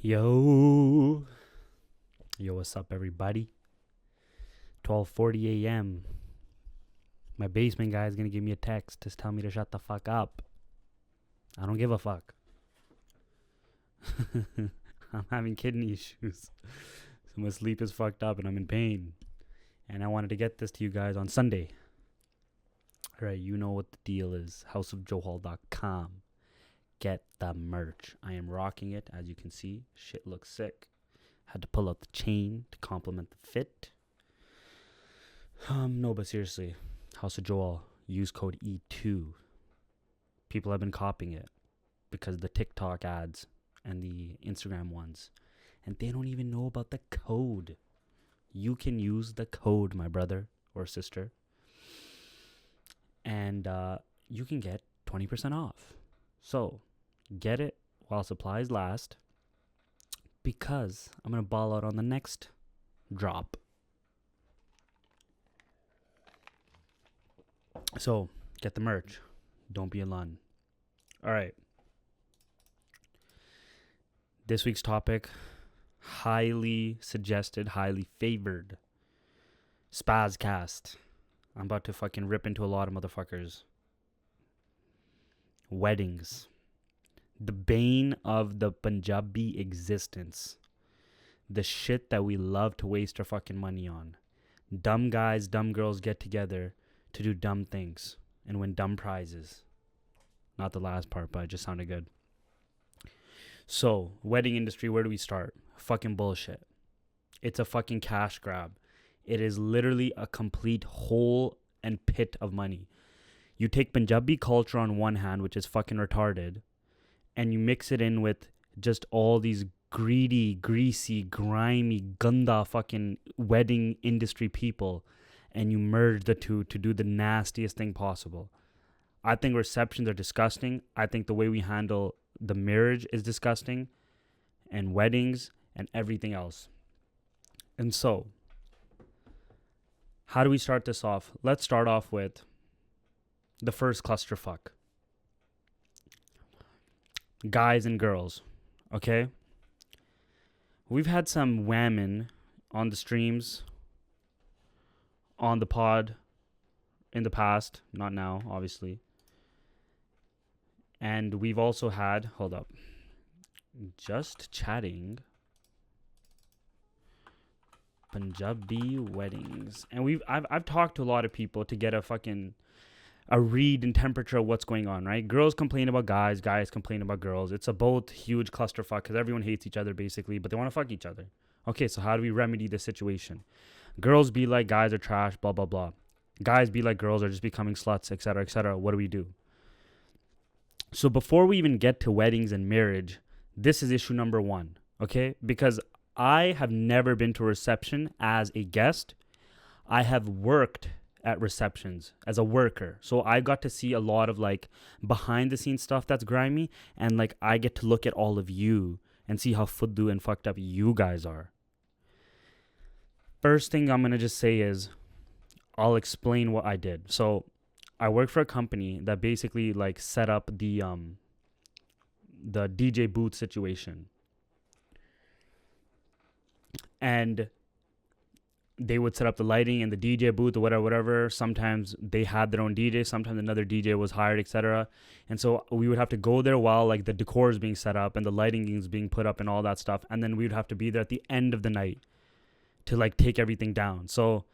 Yo, what's up, everybody? 12:40 a.m. My basement guy is gonna give me a text to tell me to shut the fuck up. I don't give a fuck. I'm having kidney issues, so my sleep is fucked up and I'm in pain. And I wanted to get this to you guys on Sunday. All right, you know what the deal is. houseofjohal.com. Get the merch. I am rocking it, as you can see. Shit looks sick. Had to pull out the chain to complement the fit. No, but seriously, House of Joel, use code E2. People have been copying it because the TikTok ads and the Instagram ones, and they don't even know about the code. You can use the code, my brother or sister, and you can get 20% off. So get it while supplies last, because I'm going to ball out on the next drop. So get the merch. Don't be a lun. All right. This week's topic, highly suggested, highly favored, Spazcast. I'm about to fucking rip into a lot of motherfuckers. Weddings. The bane of the Punjabi existence. The shit that we love to waste our fucking money on. Dumb guys, dumb girls get together to do dumb things and win dumb prizes. Not the last part, but it just sounded good. So, wedding industry, where do we start? Fucking bullshit. It's a fucking cash grab. It is literally a complete hole and pit of money. You take Punjabi culture on one hand, which is fucking retarded, and you mix it in with just all these greedy, greasy, grimy, gunda fucking wedding industry people, and you merge the two to do the nastiest thing possible. I think receptions are disgusting. I think the way we handle the marriage is disgusting, and weddings and everything else. And so, how do we start this off? Let's start off with the first clusterfuck. Guys and girls, okay? We've had some women on the streams, on the pod, in the past, not now, obviously. And we've also had, hold up, just chatting, Punjabi weddings. And I've talked to a lot of people to get a read and temperature of what's going on, right? Girls complain about guys, guys complain about girls. It's a both huge clusterfuck because everyone hates each other basically, but they want to fuck each other. Okay, so how do we remedy this situation? Girls be like guys are trash, blah, blah, blah. Guys be like girls are just becoming sluts, etc., etc. What do we do? So before we even get to weddings and marriage, this is issue number one, okay? Because I have never been to a reception as a guest. I have worked at receptions as a worker. So I got to see a lot of like behind the scenes stuff that's grimy, and like I get to look at all of you and see how fuddu and fucked up you guys are. First thing I'm going to just say is I'll explain what I did. So I worked for a company that basically like set up the DJ booth situation. And they would set up the lighting and the DJ booth or whatever. Sometimes they had their own DJ. Sometimes another DJ was hired, etc. And so we would have to go there while like the decor is being set up and the lighting is being put up and all that stuff. And then we would have to be there at the end of the night to like take everything down. So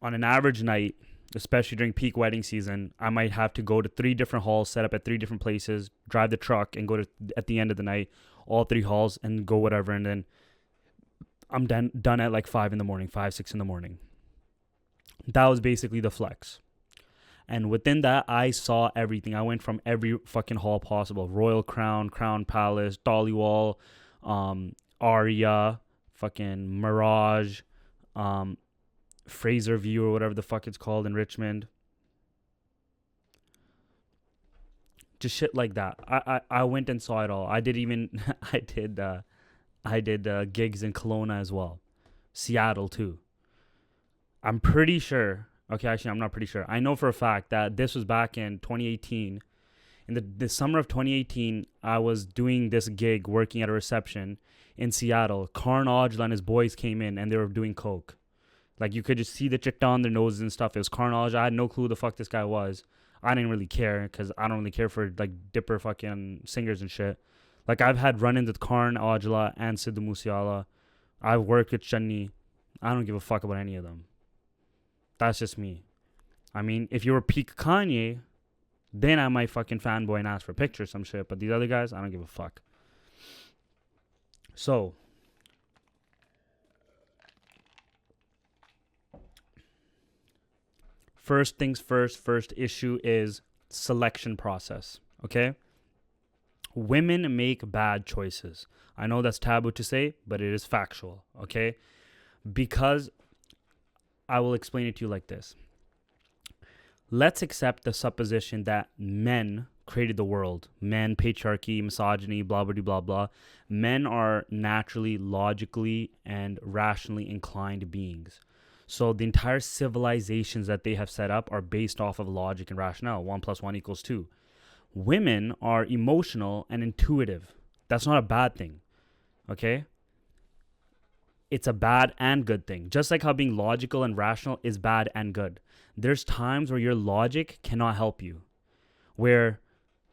on an average night, especially during peak wedding season, I might have to go to 3 different halls, set up at 3 different places, drive the truck and go to at the end of the night, all 3 halls and go whatever. And then I'm done at like 5 in the morning, 6 in the morning. That was basically the flex. And within that, I saw everything. I went from every fucking hall possible. Royal Crown, Crown Palace, Dollywall, Aria, fucking Mirage, Fraser View or whatever the fuck it's called in Richmond. Just shit like that. I went and saw it all. I did gigs in Kelowna as well. Seattle too. I'm pretty sure. Okay, actually, I'm not pretty sure. I know for a fact that this was back in 2018 In the summer of 2018, I was doing this gig working at a reception in Seattle. Karn Aujla and his boys came in and they were doing coke. Like, you could just see the chitta on their noses and stuff. It was Karn Aujla. I had no clue who the fuck this guy was. I didn't really care because I don't really care for like dipper fucking singers and shit. Like, I've had run-ins with Karn Aujla and Sidhu Musiala. I've worked with Chunni. I don't give a fuck about any of them. That's just me. I mean, if you were peak Kanye, then I might fucking fanboy and ask for pictures, some shit. But these other guys, I don't give a fuck. So, first things first issue is selection process, okay? Women make bad choices. I know that's taboo to say, but it is factual, okay? Because I will explain it to you like this. Let's accept the supposition that men created the world. Men, patriarchy, misogyny, blah, blah, blah, blah. Men are naturally, logically, and rationally inclined beings. So the entire civilizations that they have set up are based off of logic and rationale. 1 + 1 = 2. Women are emotional and intuitive. That's not a bad thing, okay? It's a bad and good thing. Just like how being logical and rational is bad and good. There's times where your logic cannot help you. Where,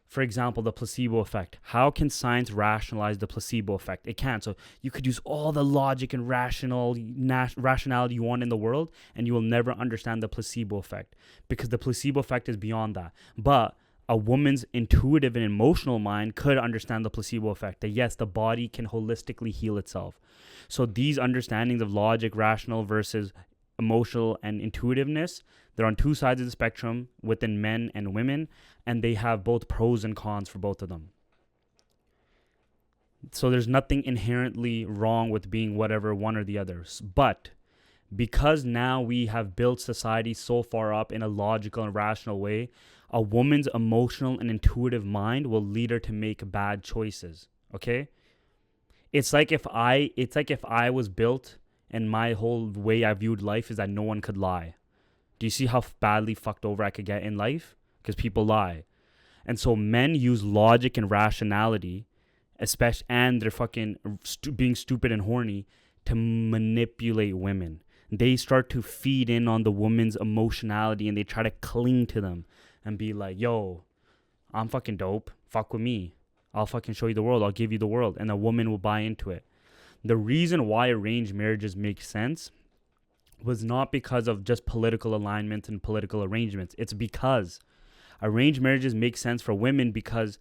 for example, the placebo effect. How can science rationalize the placebo effect? It can't. So you could use all the logic and rationality you want in the world, and you will never understand the placebo effect. Because the placebo effect is beyond that. But a woman's intuitive and emotional mind could understand the placebo effect. That yes, the body can holistically heal itself. So these understandings of logic, rational versus emotional and intuitiveness, they're on two sides of the spectrum within men and women, and they have both pros and cons for both of them. So there's nothing inherently wrong with being whatever one or the other. But because now we have built society so far up in a logical and rational way, a woman's emotional and intuitive mind will lead her to make bad choices. Okay? It's like if I was built and my whole way I viewed life is that no one could lie. Do you see how badly fucked over I could get in life? Because people lie. And so men use logic and rationality, and they're fucking being stupid and horny, to manipulate women. They start to feed in on the woman's emotionality and they try to cling to them and be like, yo, I'm fucking dope. Fuck with me. I'll fucking show you the world. I'll give you the world. And the woman will buy into it. The reason why arranged marriages make sense was not because of just political alignment and political arrangements. It's because arranged marriages make sense for women because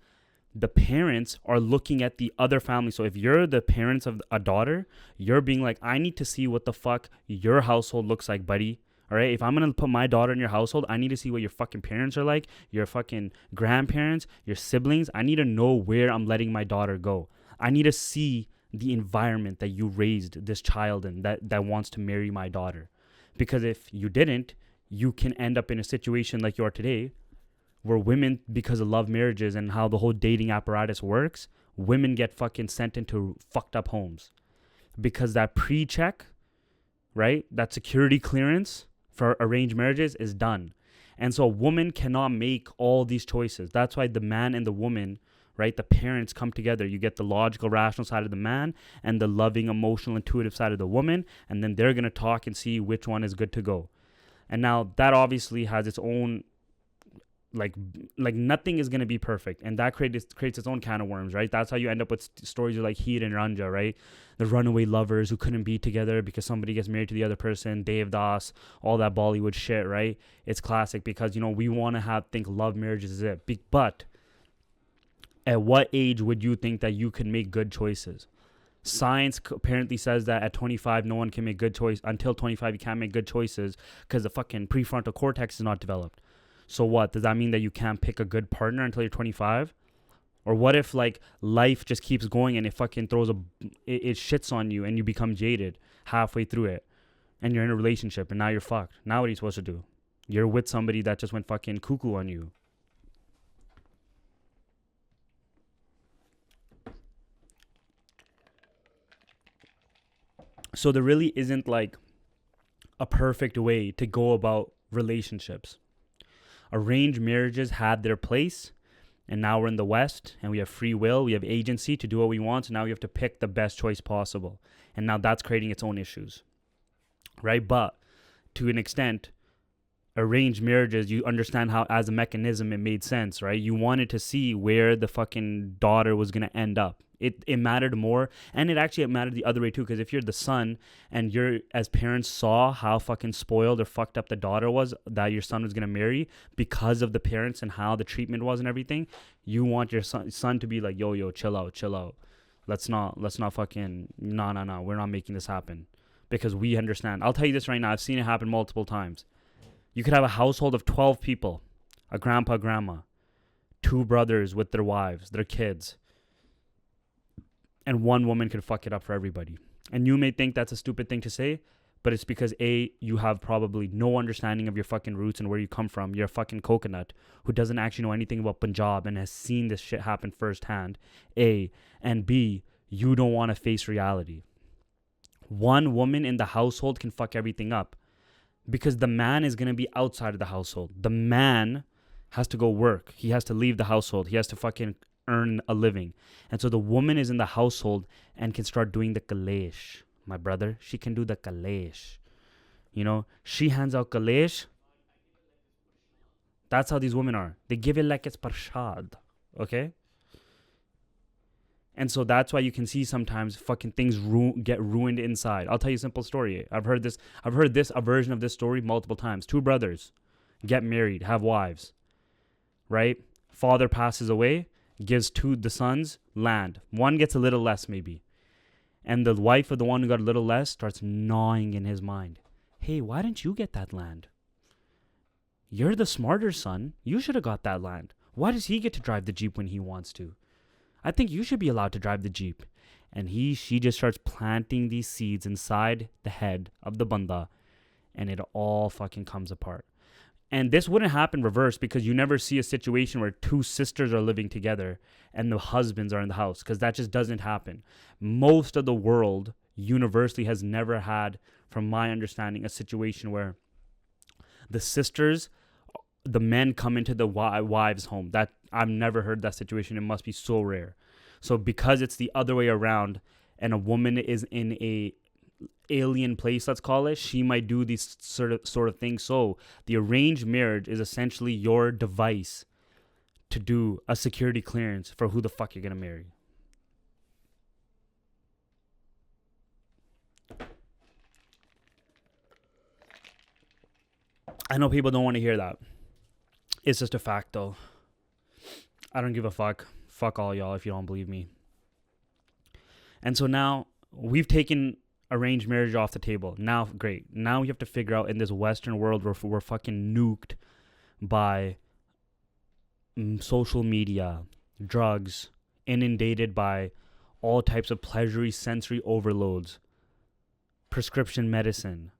the parents are looking at the other family. So if you're the parents of a daughter, you're being like, I need to see what the fuck your household looks like, buddy. All right, if I'm going to put my daughter in your household, I need to see what your fucking parents are like, your fucking grandparents, your siblings. I need to know where I'm letting my daughter go. I need to see the environment that you raised this child in that wants to marry my daughter. Because if you didn't, you can end up in a situation like you are today where women, because of love marriages and how the whole dating apparatus works, women get fucking sent into fucked up homes. Because that pre-check, right, that security clearance for arranged marriages is done. And so a woman cannot make all these choices. That's why the man and the woman, right, the parents come together. You get the logical, rational side of the man and the loving, emotional, intuitive side of the woman. And then they're going to talk and see which one is good to go. And now that obviously has its own, like nothing is going to be perfect. And that creates its own can of worms, right? That's how you end up with stories like Heer and Ranja, right? The runaway lovers who couldn't be together because somebody gets married to the other person, Devdas, all that Bollywood shit, right? It's classic because, you know, we want to think love marriages is it. But at what age would you think that you can make good choices? Science apparently says that at 25, no one can make good choices. Until 25, you can't make good choices because the fucking prefrontal cortex is not developed. So what? Does that mean that you can't pick a good partner until you're 25? Or what if like life just keeps going and it fucking it shits on you and you become jaded halfway through it and you're in a relationship and now you're fucked. Now what are you supposed to do? You're with somebody that just went fucking cuckoo on you. So there really isn't like a perfect way to go about relationships. Arranged marriages had their place, And now we're in the West, and we have free will, we have agency to do what we want. So now we have to pick the best choice possible. And now that's creating its own issues, right? But to an extent, arranged marriages, you understand how as a mechanism it made sense, right? You wanted to see where the fucking daughter was going to end up. It mattered more, and it mattered the other way too, because if you're the son and you're, as parents, saw how fucking spoiled or fucked up the daughter was that your son was going to marry because of the parents and how the treatment was and everything, you want your son to be like, yo, chill out. Let's not fucking, no, we're not making this happen, because we understand. I'll tell you this right now, I've seen it happen multiple times. You could have a household of 12 people, a grandpa, grandma, 2 brothers with their wives, their kids, and one woman could fuck it up for everybody. And you may think that's a stupid thing to say, but it's because A, you have probably no understanding of your fucking roots and where you come from. You're a fucking coconut who doesn't actually know anything about Punjab and has seen this shit happen firsthand. A. And B, you don't want to face reality. One woman in the household can fuck everything up, because the man is going to be outside of the household. The man has to go work. He has to leave the household. He has to fucking earn a living. And so the woman is in the household and can start doing the kalesh. My brother, she can do the kalesh. You know, she hands out kalesh. That's how these women are. They give it like it's parshad. Okay? And so that's why you can see sometimes fucking things get ruined inside. I'll tell you a simple story. I've heard a version of this story multiple times. 2 brothers get married, have wives, right? Father passes away, gives the sons land. One gets a little less maybe. And the wife of the one who got a little less starts gnawing in his mind. Hey, why didn't you get that land? You're the smarter son. You should have got that land. Why does he get to drive the Jeep when he wants to? I think you should be allowed to drive the Jeep. And she just starts planting these seeds inside the head of the banda, and it all fucking comes apart. And this wouldn't happen reverse, because you never see a situation where 2 sisters are living together and the husbands are in the house, because that just doesn't happen. Most of the world universally has never had, from my understanding, a situation where the men come into the wives' home. That I've never heard that situation. It must be so rare. So because it's the other way around, and a woman is in a alien place, let's call it, she might do these sort of things. So the arranged marriage is essentially your device to do a security clearance for who the fuck you're gonna marry. I know people don't want to hear that. It's just a fact, though. I don't give a fuck. Fuck all y'all if you don't believe me. And so now we've taken arranged marriage off the table. Now, great. Now we have to figure out, in this Western world where we're fucking nuked by social media, drugs, inundated by all types of pleasury sensory overloads, prescription medicine,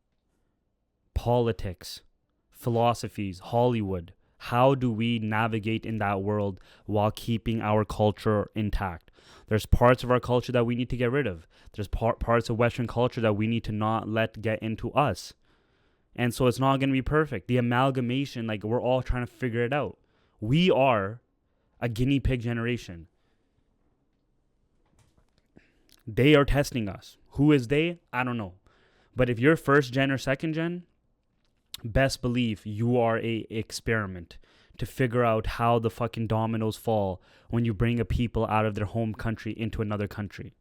politics, philosophies, Hollywood. How do we navigate in that world while keeping our culture intact? There's parts of our culture that we need to get rid of. There's parts of Western culture that we need to not let get into us. And so it's not going to be perfect. The amalgamation, like, we're all trying to figure it out. We are a guinea pig generation. They are testing us. Who is they? I don't know. But if you're first gen or second gen, best believe you are a experiment to figure out how the fucking dominoes fall when you bring a people out of their home country into another country.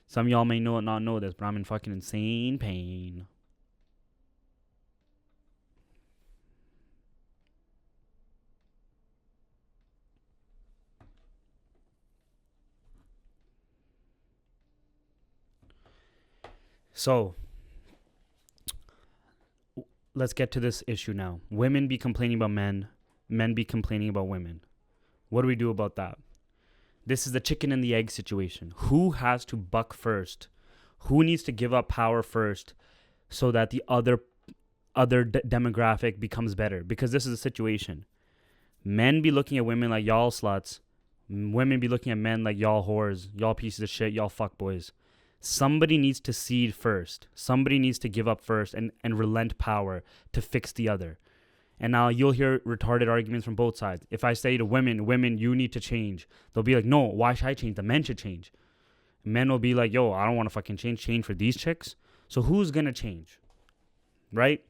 Some of y'all may not know this, but I'm in fucking insane pain. So let's get to this issue now. Women be complaining about men. Men be complaining about women. What do we do about that? This is the chicken and the egg situation. Who has to buck first? Who needs to give up power first so that the other demographic becomes better? Because this is a situation. Men be looking at women like y'all sluts. Women be looking at men like y'all whores, y'all pieces of shit, y'all fuckboys. Somebody needs to cede first. Somebody needs to give up first and relent power to fix the other. And now you'll hear retarded arguments from both sides. If I say to women, you need to change, they'll be like, no, why should I change? The men should change. Men will be like, yo, I don't want to fucking change for these chicks. So who's going to change? Right?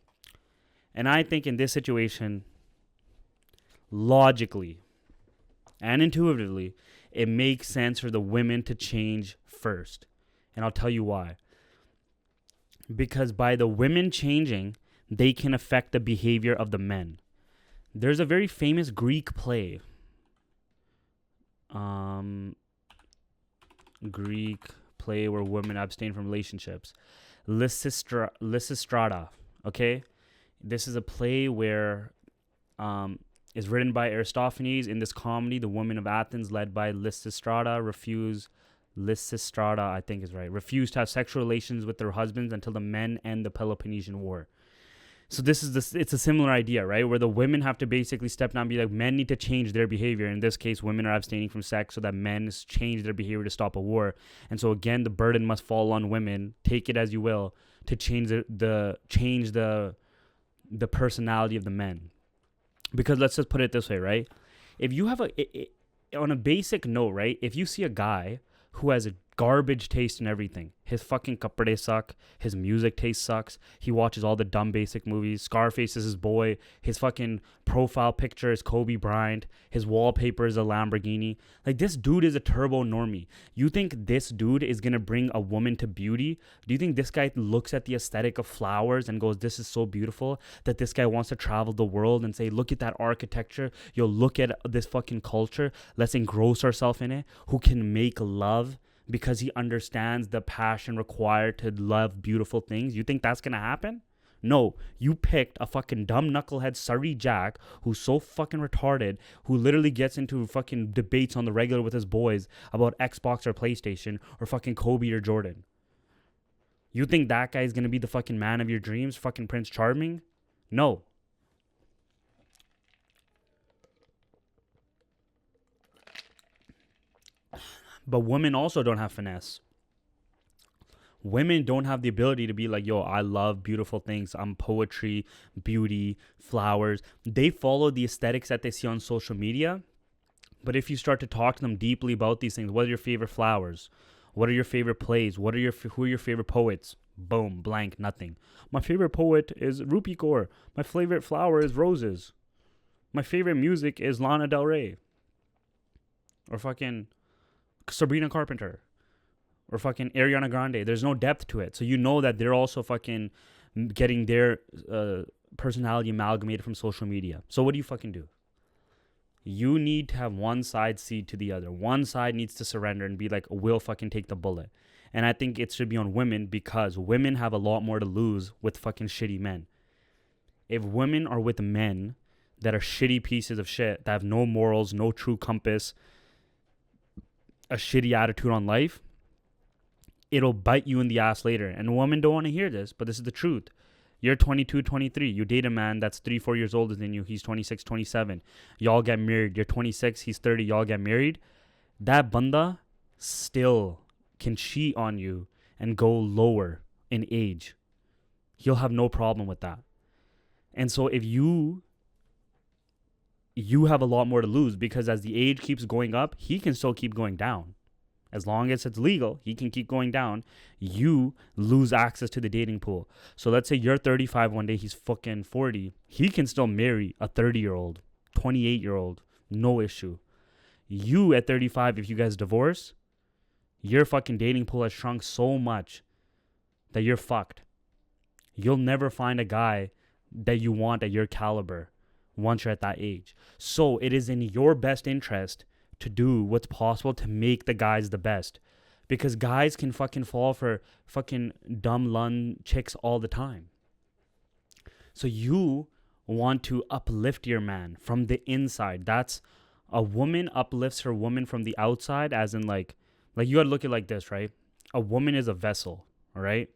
And I think in this situation, logically and intuitively, it makes sense for the women to change first. And I'll tell you why. Because by the women changing, they can affect the behavior of the men. There's a very famous Greek play. Greek play where women abstain from relationships. Lysistrata. Okay? This is a play where is written by Aristophanes. In this comedy, the women of Athens, led by Lysistrata, I think is right, refused to have sexual relations with their husbands until the men end the Peloponnesian War. So it's a similar idea, right? Where the women have to basically step down and be like, men need to change their behavior. In this case, women are abstaining from sex so that men change their behavior to stop a war. And so again, the burden must fall on women, take it as you will, to change the personality of the men. Because let's just put it this way, right? If you have on a basic note, right? If you see a guy who has a garbage taste in everything, his fucking kapade suck, his music taste sucks, he watches all the dumb basic movies, Scarface is his boy, his fucking profile picture is Kobe Bryant, his wallpaper is a Lamborghini. Like, this dude is a turbo normie. You think this dude is gonna bring a woman to beauty? Do you think this guy looks at the aesthetic of flowers and goes, this is so beautiful, that this guy wants to travel the world and say, look at that architecture, yo, look at this fucking culture, let's engross ourselves in it? Who can make love because he understands the passion required to love beautiful things? You think that's gonna happen? No, you picked a fucking dumb knucklehead Surrey Jack who's so fucking retarded, who literally gets into fucking debates on the regular with his boys about Xbox or PlayStation or fucking Kobe or Jordan. You think that guy is gonna be the fucking man of your dreams, fucking Prince Charming? No. But women also don't have finesse. Women don't have the ability to be like, yo, I love beautiful things. I'm poetry, beauty, flowers. They follow the aesthetics that they see on social media. But if you start to talk to them deeply about these things, what are your favorite flowers? What are your favorite plays? Who are your favorite poets? Boom, blank, nothing. My favorite poet is Rupi Kaur. My favorite flower is roses. My favorite music is Lana Del Rey. Or fucking Sabrina Carpenter or fucking Ariana Grande. There's no depth to it. So you know that they're also fucking getting their personality amalgamated from social media. So what do you fucking do? You need to have one side cede to the other. One side needs to surrender and be like, we'll fucking take the bullet. And I think it should be on women because women have a lot more to lose with fucking shitty men. If women are with men that are shitty pieces of shit, that have no morals, no true compass, a shitty attitude on life, it'll bite you in the ass later. And women don't want to hear this, but this is the truth. You're 22, 23. You date a man that's 3-4 years older than you. He's 26, 27. Y'all get married. You're 26. He's 30. Y'all get married. That banda still can cheat on you and go lower in age. He'll have no problem with that. And so if you have a lot more to lose, because as the age keeps going up, he can still keep going down. As long as it's legal, he can keep going down. You lose access to the dating pool. So let's say you're 35 one day, he's fucking 40. He can still marry a 30-year-old, 28-year-old, no issue. You at 35, if you guys divorce, your fucking dating pool has shrunk so much that you're fucked. You'll never find a guy that you want at your caliber once you're at that age. So it is in your best interest to do what's possible to make the guys the best. Because guys can fucking fall for fucking dumb lun chicks all the time. So you want to uplift your man from the inside. That's a woman uplifts her woman from the outside, as in like you gotta look at it like this, right? A woman is a vessel, all right?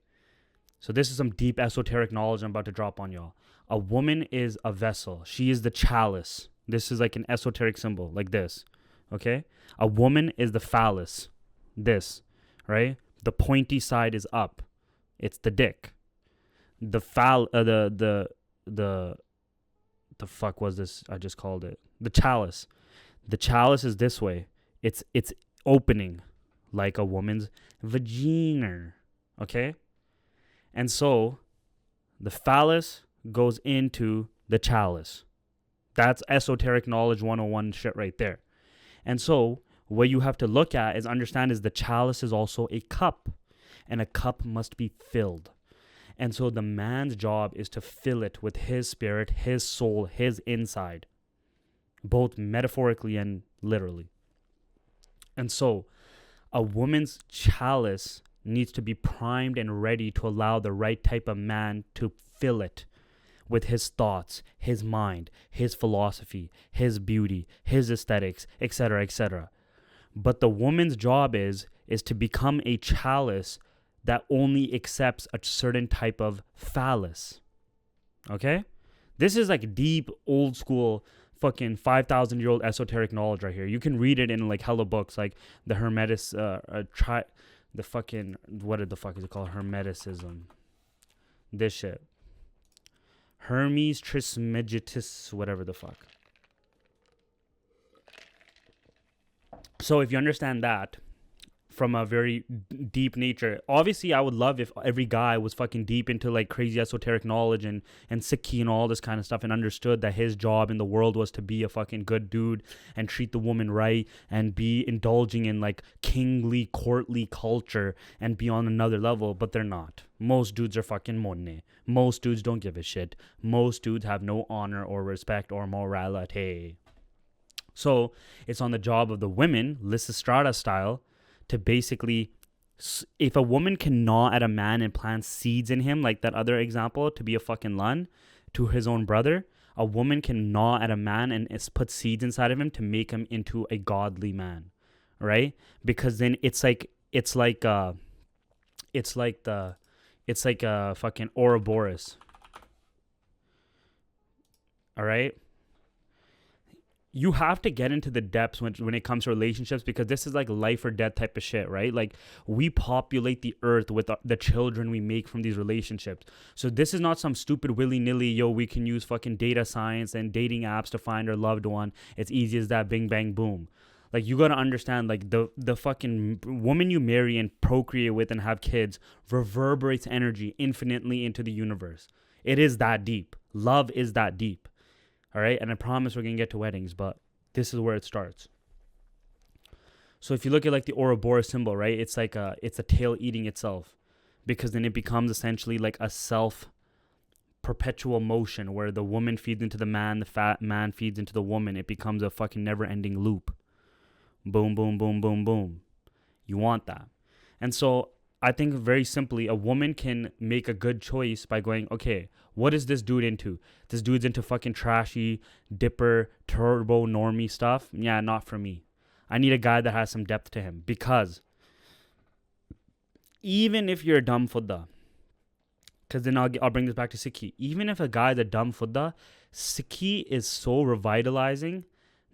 So this is some deep esoteric knowledge I'm about to drop on y'all. A woman is a vessel. She is the chalice. This is like an esoteric symbol, like this. Okay? A woman is the phallus. This, right? The pointy side is up. It's the dick. The the fuck was this? I just called it the chalice. The chalice is this way. It's opening like a woman's vagina. Okay? And so the phallus goes into the chalice. That's esoteric knowledge 101 shit right there. And so what you have to look at is understand is the chalice is also a cup, and a cup must be filled. And so the man's job is to fill it with his spirit, his soul, his inside, both metaphorically and literally. And so a woman's chalice needs to be primed and ready to allow the right type of man to fill it with his thoughts, his mind, his philosophy, his beauty, his aesthetics, etc., etc. But the woman's job is to become a chalice that only accepts a certain type of phallus. Okay? This is like deep, old school, fucking 5,000-year-old esoteric knowledge right here. You can read it in like hella books, like the the fucking, what the fuck is it called? Hermeticism. This shit. Hermes Trismegistus, whatever the fuck. So if you understand that from a very deep nature, obviously I would love if every guy was fucking deep into like crazy esoteric knowledge and Sikhi and all this kind of stuff, and understood that his job in the world was to be a fucking good dude and treat the woman right and be indulging in like kingly, courtly culture and be on another level. But they're not. Most dudes are fucking money. Most dudes don't give a shit. Most dudes have no honor or respect or morality. So it's on the job of the women, Lysistrata style, to basically, if a woman can gnaw at a man and plant seeds in him, like that other example, to be a fucking lun to his own brother, a woman can gnaw at a man and put seeds inside of him to make him into a godly man, right? Because then it's like a fucking Ouroboros, all right? You have to get into the depths when it comes to relationships, because this is like life or death type of shit, right? Like, we populate the earth with the children we make from these relationships. So this is not some stupid willy-nilly, we can use fucking data science and dating apps to find our loved one. It's easy as that, bing, bang, boom. Like, you got to understand, like, the fucking woman you marry and procreate with and have kids reverberates energy infinitely into the universe. It is that deep. Love is that deep. All right, and I promise we're going to get to weddings, but this is where it starts. So if you look at like the Ouroboros symbol, right, it's like it's a tail eating itself, because then it becomes essentially like a self-perpetual motion where the woman feeds into the man, the fat man feeds into the woman. It becomes a fucking never-ending loop. Boom, boom, boom, boom, boom. You want that. And so I think very simply, a woman can make a good choice by going, okay, what is this dude into? This dude's into fucking trashy, dipper, turbo, normie stuff. Yeah, not for me. I need a guy that has some depth to him, because even if you're a dumb fudda, because then I'll bring this back to Sikhi. Even if a guy's a dumb fudda, Sikhi is so revitalizing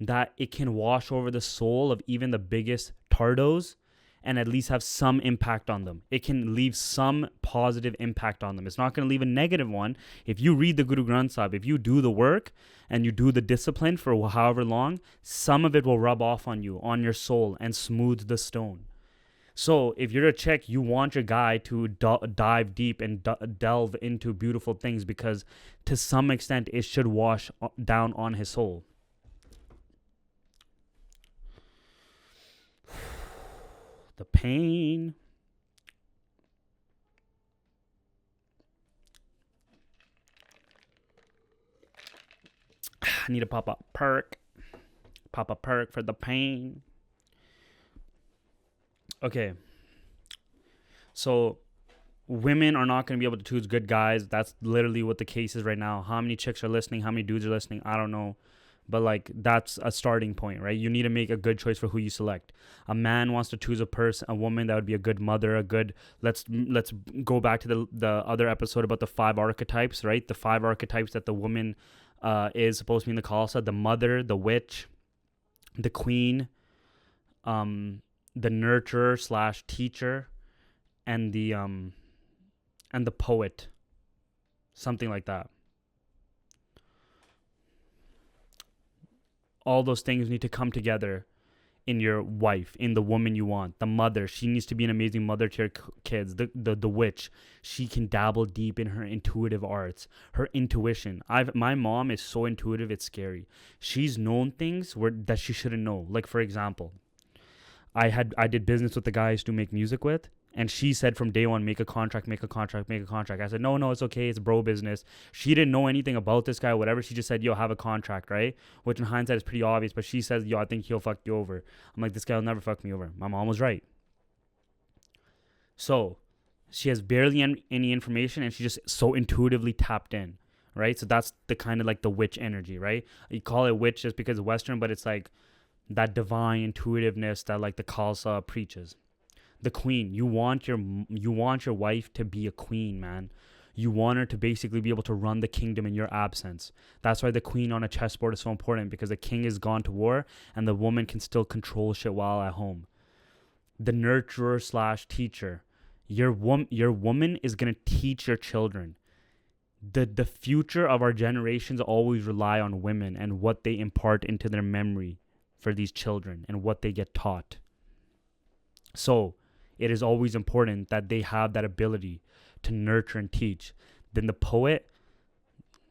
that it can wash over the soul of even the biggest tardos and at least have some impact on them. It can leave some positive impact on them. It's not going to leave a negative one. If you read the Guru Granth Sahib, if you do the work and you do the discipline for however long, some of it will rub off on you, on your soul, and smooth the stone. So if you're a chick, you want your guy to dive deep and delve into beautiful things, because to some extent it should wash down on his soul. The pain. I need to pop a perk. Pop a perk for the pain. Okay. So women are not going to be able to choose good guys. That's literally what the case is right now. How many chicks are listening? How many dudes are listening? I don't know. But like, that's a starting point, right? You need to make a good choice for who you select. A man wants to choose a woman that would be a good mother, a good, let's go back to the other episode about the 5 archetypes, right? The 5 archetypes that the woman is supposed to be in the Khalsa: the mother, the witch, the queen, the nurturer / teacher, and the poet. Something like that. All those things need to come together in your wife, in the woman you want. The mother, she needs to be an amazing mother to your kids. The witch, she can dabble deep in her intuitive arts, her intuition. My mom is so intuitive, it's scary. She's known things that she shouldn't know. Like, for example, I did business with the guy I used to make music with, and she said from day one, make a contract, make a contract, make a contract. I said, no, it's okay. It's bro business. She didn't know anything about this guy, whatever. She just said, yo, have a contract, right? Which in hindsight is pretty obvious, but she says, yo, I think he'll fuck you over. I'm like, this guy will never fuck me over. My mom was right. So she has barely any information, and she just so intuitively tapped in, right? So that's the kind of like the witch energy, right? You call it witch just because it's Western, but it's like that divine intuitiveness that like the Khalsa preaches. The queen, you want your wife to be a queen, man. You want her to basically be able to run the kingdom in your absence. That's why the queen on a chessboard is so important, because the king is gone to war and the woman can still control shit while at home. The nurturer slash teacher, your woman is gonna teach your children. The future of our generations always rely on women and what they impart into their memory for these children and what they get taught. So it is always important that they have that ability to nurture and teach. Then the poet,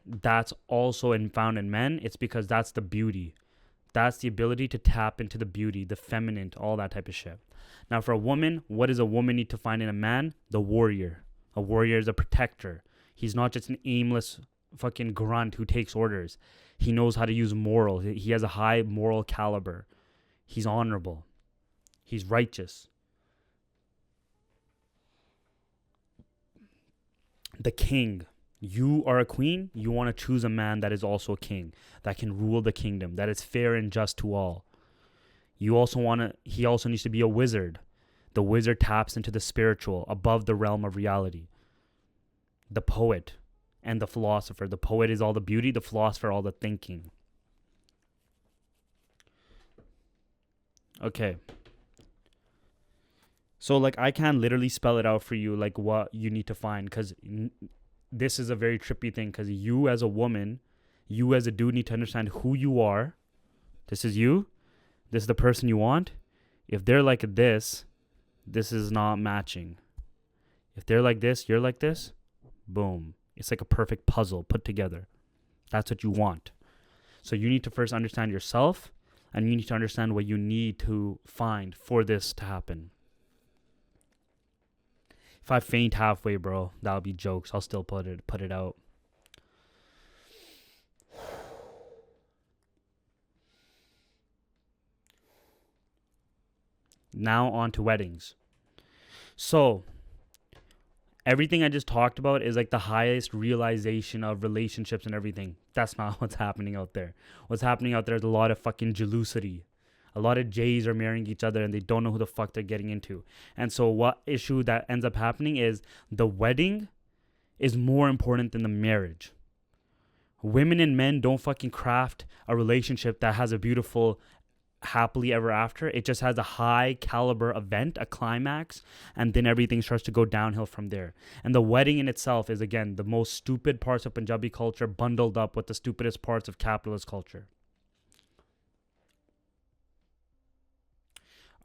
that's also found in men. It's because that's the beauty. That's the ability to tap into the beauty, the feminine, all that type of shit. Now for a woman, what does a woman need to find in a man? The warrior. A warrior is a protector. He's not just an aimless fucking grunt who takes orders. He knows how to use moral. He has a high moral caliber. He's honorable. He's righteous. The king. You are a queen. You want to choose a man that is also a king, that can rule the kingdom, that is fair and just to all. He also needs to be a wizard. The wizard taps into the spiritual, above the realm of reality. The poet and the philosopher. The poet is all the beauty, the philosopher all the thinking. Okay. So like I can't literally spell it out for you like what you need to find, because this is a very trippy thing, because you as a woman, you as a dude need to understand who you are. This is you. This is the person you want. If they're like this is not matching. If they're like this, you're like this, boom. It's like a perfect puzzle put together. That's what you want. So you need to first understand yourself, and you need to understand what you need to find for this to happen. If I faint halfway, bro, that'll be jokes. I'll still put it out. Now on to weddings. So everything I just talked about is like the highest realization of relationships and everything. That's not what's happening out there. What's happening out there is a lot of fucking jealousy. A lot of J's are marrying each other and they don't know who the fuck they're getting into. And so what issue that ends up happening is the wedding is more important than the marriage. Women and men don't fucking craft a relationship that has a beautiful happily ever after. It just has a high caliber event, a climax, and then everything starts to go downhill from there. And the wedding in itself is, again, the most stupid parts of Punjabi culture bundled up with the stupidest parts of capitalist culture.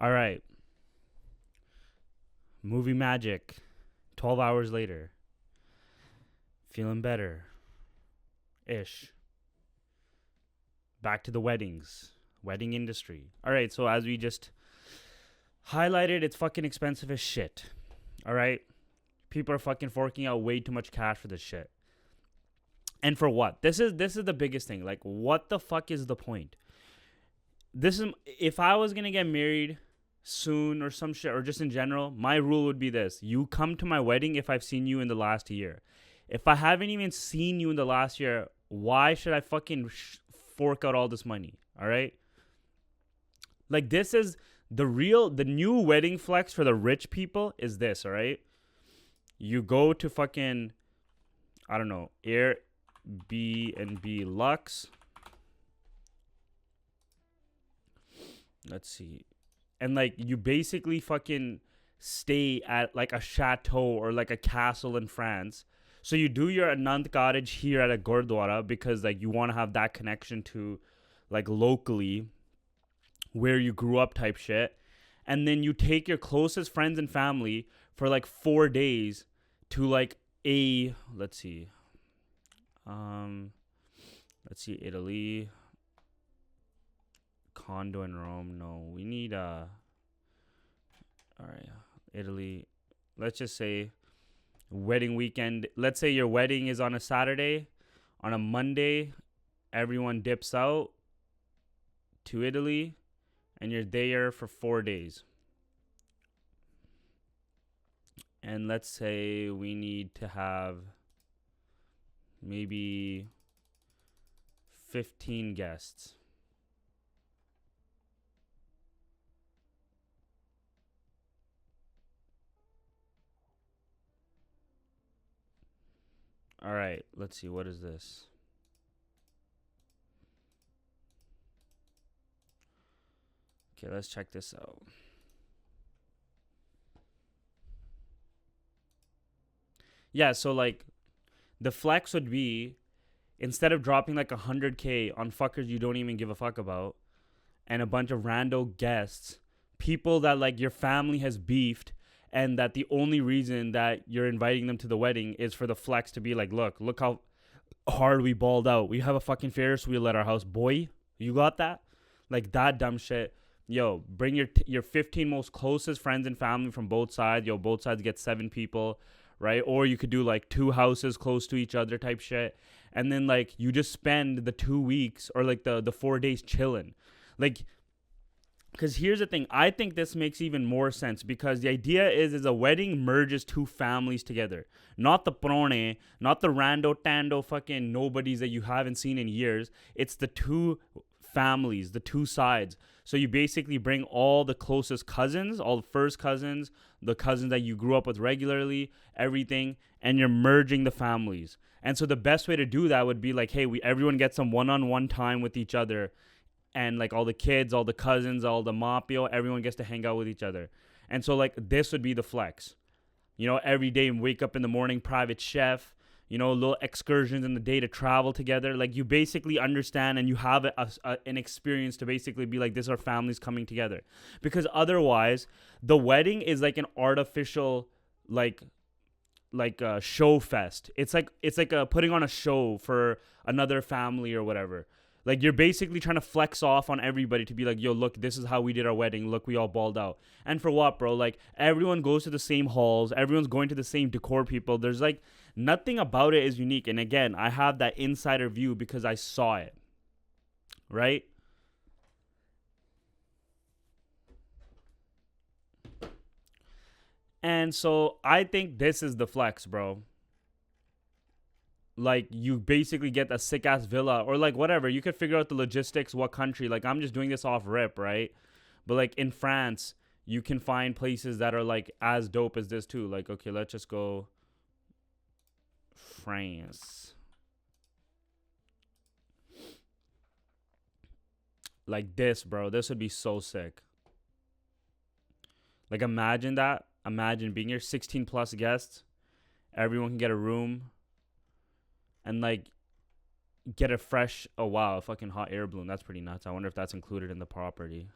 All right. Movie magic. 12 hours later. Feeling better. Ish. Back to the weddings. Wedding industry. All right. So as we just highlighted, it's fucking expensive as shit. All right. People are fucking forking out way too much cash for this shit. And for what? This is the biggest thing. Like, what the fuck is the point? If I was going to get married soon or some shit, or just in general, my rule would be this: you come to my wedding if I've seen you in the last year. If I haven't even seen you in the last year, why should I fucking fork out all this money? All right, like, this is the new wedding flex for the rich people is this. All right, you go to fucking, I don't know, Airbnb Lux, let's see. And like, you basically fucking stay at like a chateau or like a castle in France. So you do your Anand cottage here at a Gurdwara because like you want to have that connection to like locally where you grew up type shit. And then you take your closest friends and family for like 4 days to like let's see, Italy, condo in Rome. No, we need all right, Italy. Let's just say wedding weekend. Let's say your wedding is on a Saturday. On a Monday, everyone dips out to Italy, and you're there for 4 days. And let's say we need to have maybe 15 guests. All right, let's see. What is this? Okay, let's check this out. Yeah, so like the flex would be instead of dropping like 100K on fuckers you don't even give a fuck about and a bunch of rando guests, people that like your family has beefed and that the only reason that you're inviting them to the wedding is for the flex to be like, look how hard we balled out. We have a fucking Ferris wheel at our house, boy. You got that? Like that dumb shit. Yo, bring your 15 most closest friends and family from both sides. Yo, both sides get 7 people, right? Or you could do like 2 houses close to each other type shit. And then like you just spend the 2 weeks or like the 4 days chilling. Like, because here's the thing. I think this makes even more sense because the idea is a wedding merges 2 families together. Not the prone, not the rando tando fucking nobodies that you haven't seen in years. It's the 2 families, the 2 sides. So you basically bring all the closest cousins, all the first cousins, the cousins that you grew up with regularly, everything, and you're merging the families. And so the best way to do that would be like, hey, everyone gets some one-on-one time with each other. And like all the kids, all the cousins, all the mapio, everyone gets to hang out with each other. And so like this would be the flex. You know, every day wake up in the morning, private chef, you know, little excursions in the day to travel together. Like you basically understand and you have an experience to basically be like, this is our families coming together. Because otherwise, the wedding is like an artificial, like a show fest. It's like putting on a show for another family or whatever. Like you're basically trying to flex off on everybody to be like, yo, look, this is how we did our wedding. Look, we all balled out. And for what, bro? Like everyone goes to the same halls. Everyone's going to the same decor people. There's like nothing about it is unique. And again, I have that insider view because I saw it. Right? And so I think this is the flex, bro. Like you basically get a sick ass villa or like whatever. You could figure out the logistics, what country. Like I'm just doing this off rip, right? But like in France, you can find places that are like as dope as this too. Like, okay, let's just go France. Like this, bro. This would be so sick. Like imagine that. Imagine being here, 16 plus guests. Everyone can get a room. And like get a fresh, oh wow, a fucking hot air balloon. That's pretty nuts. I wonder if that's included in the property.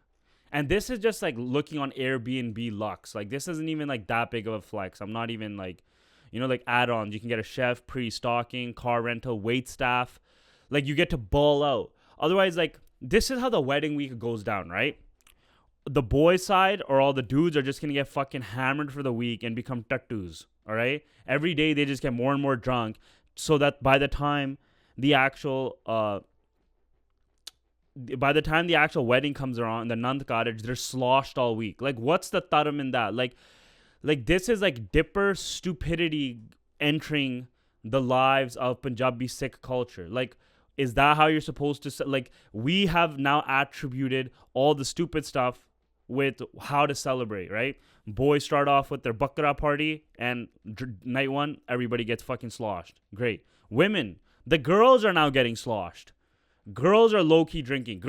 And this is just like looking on Airbnb Lux. Like this isn't even like that big of a flex. I'm not even like, you know, like add-ons. You can get a chef, pre-stocking, car rental, wait staff. Like you get to ball out. Otherwise, like this is how the wedding week goes down, right? The boy side or all the dudes are just going to get fucking hammered for the week and become tattoos, all right? Every day they just get more and more drunk. So that by the time the actual wedding comes around, the Nand cottage, they're sloshed all week. Like, what's the tharam in that? Like this is like dipper stupidity entering the lives of Punjabi Sikh culture. Like, is that how you're supposed to? Like, we have now attributed all the stupid stuff with how to celebrate, right? Boys start off with their bakra party, and night one, everybody gets fucking sloshed. Great. Women, the girls are now getting sloshed. Girls are low-key drinking.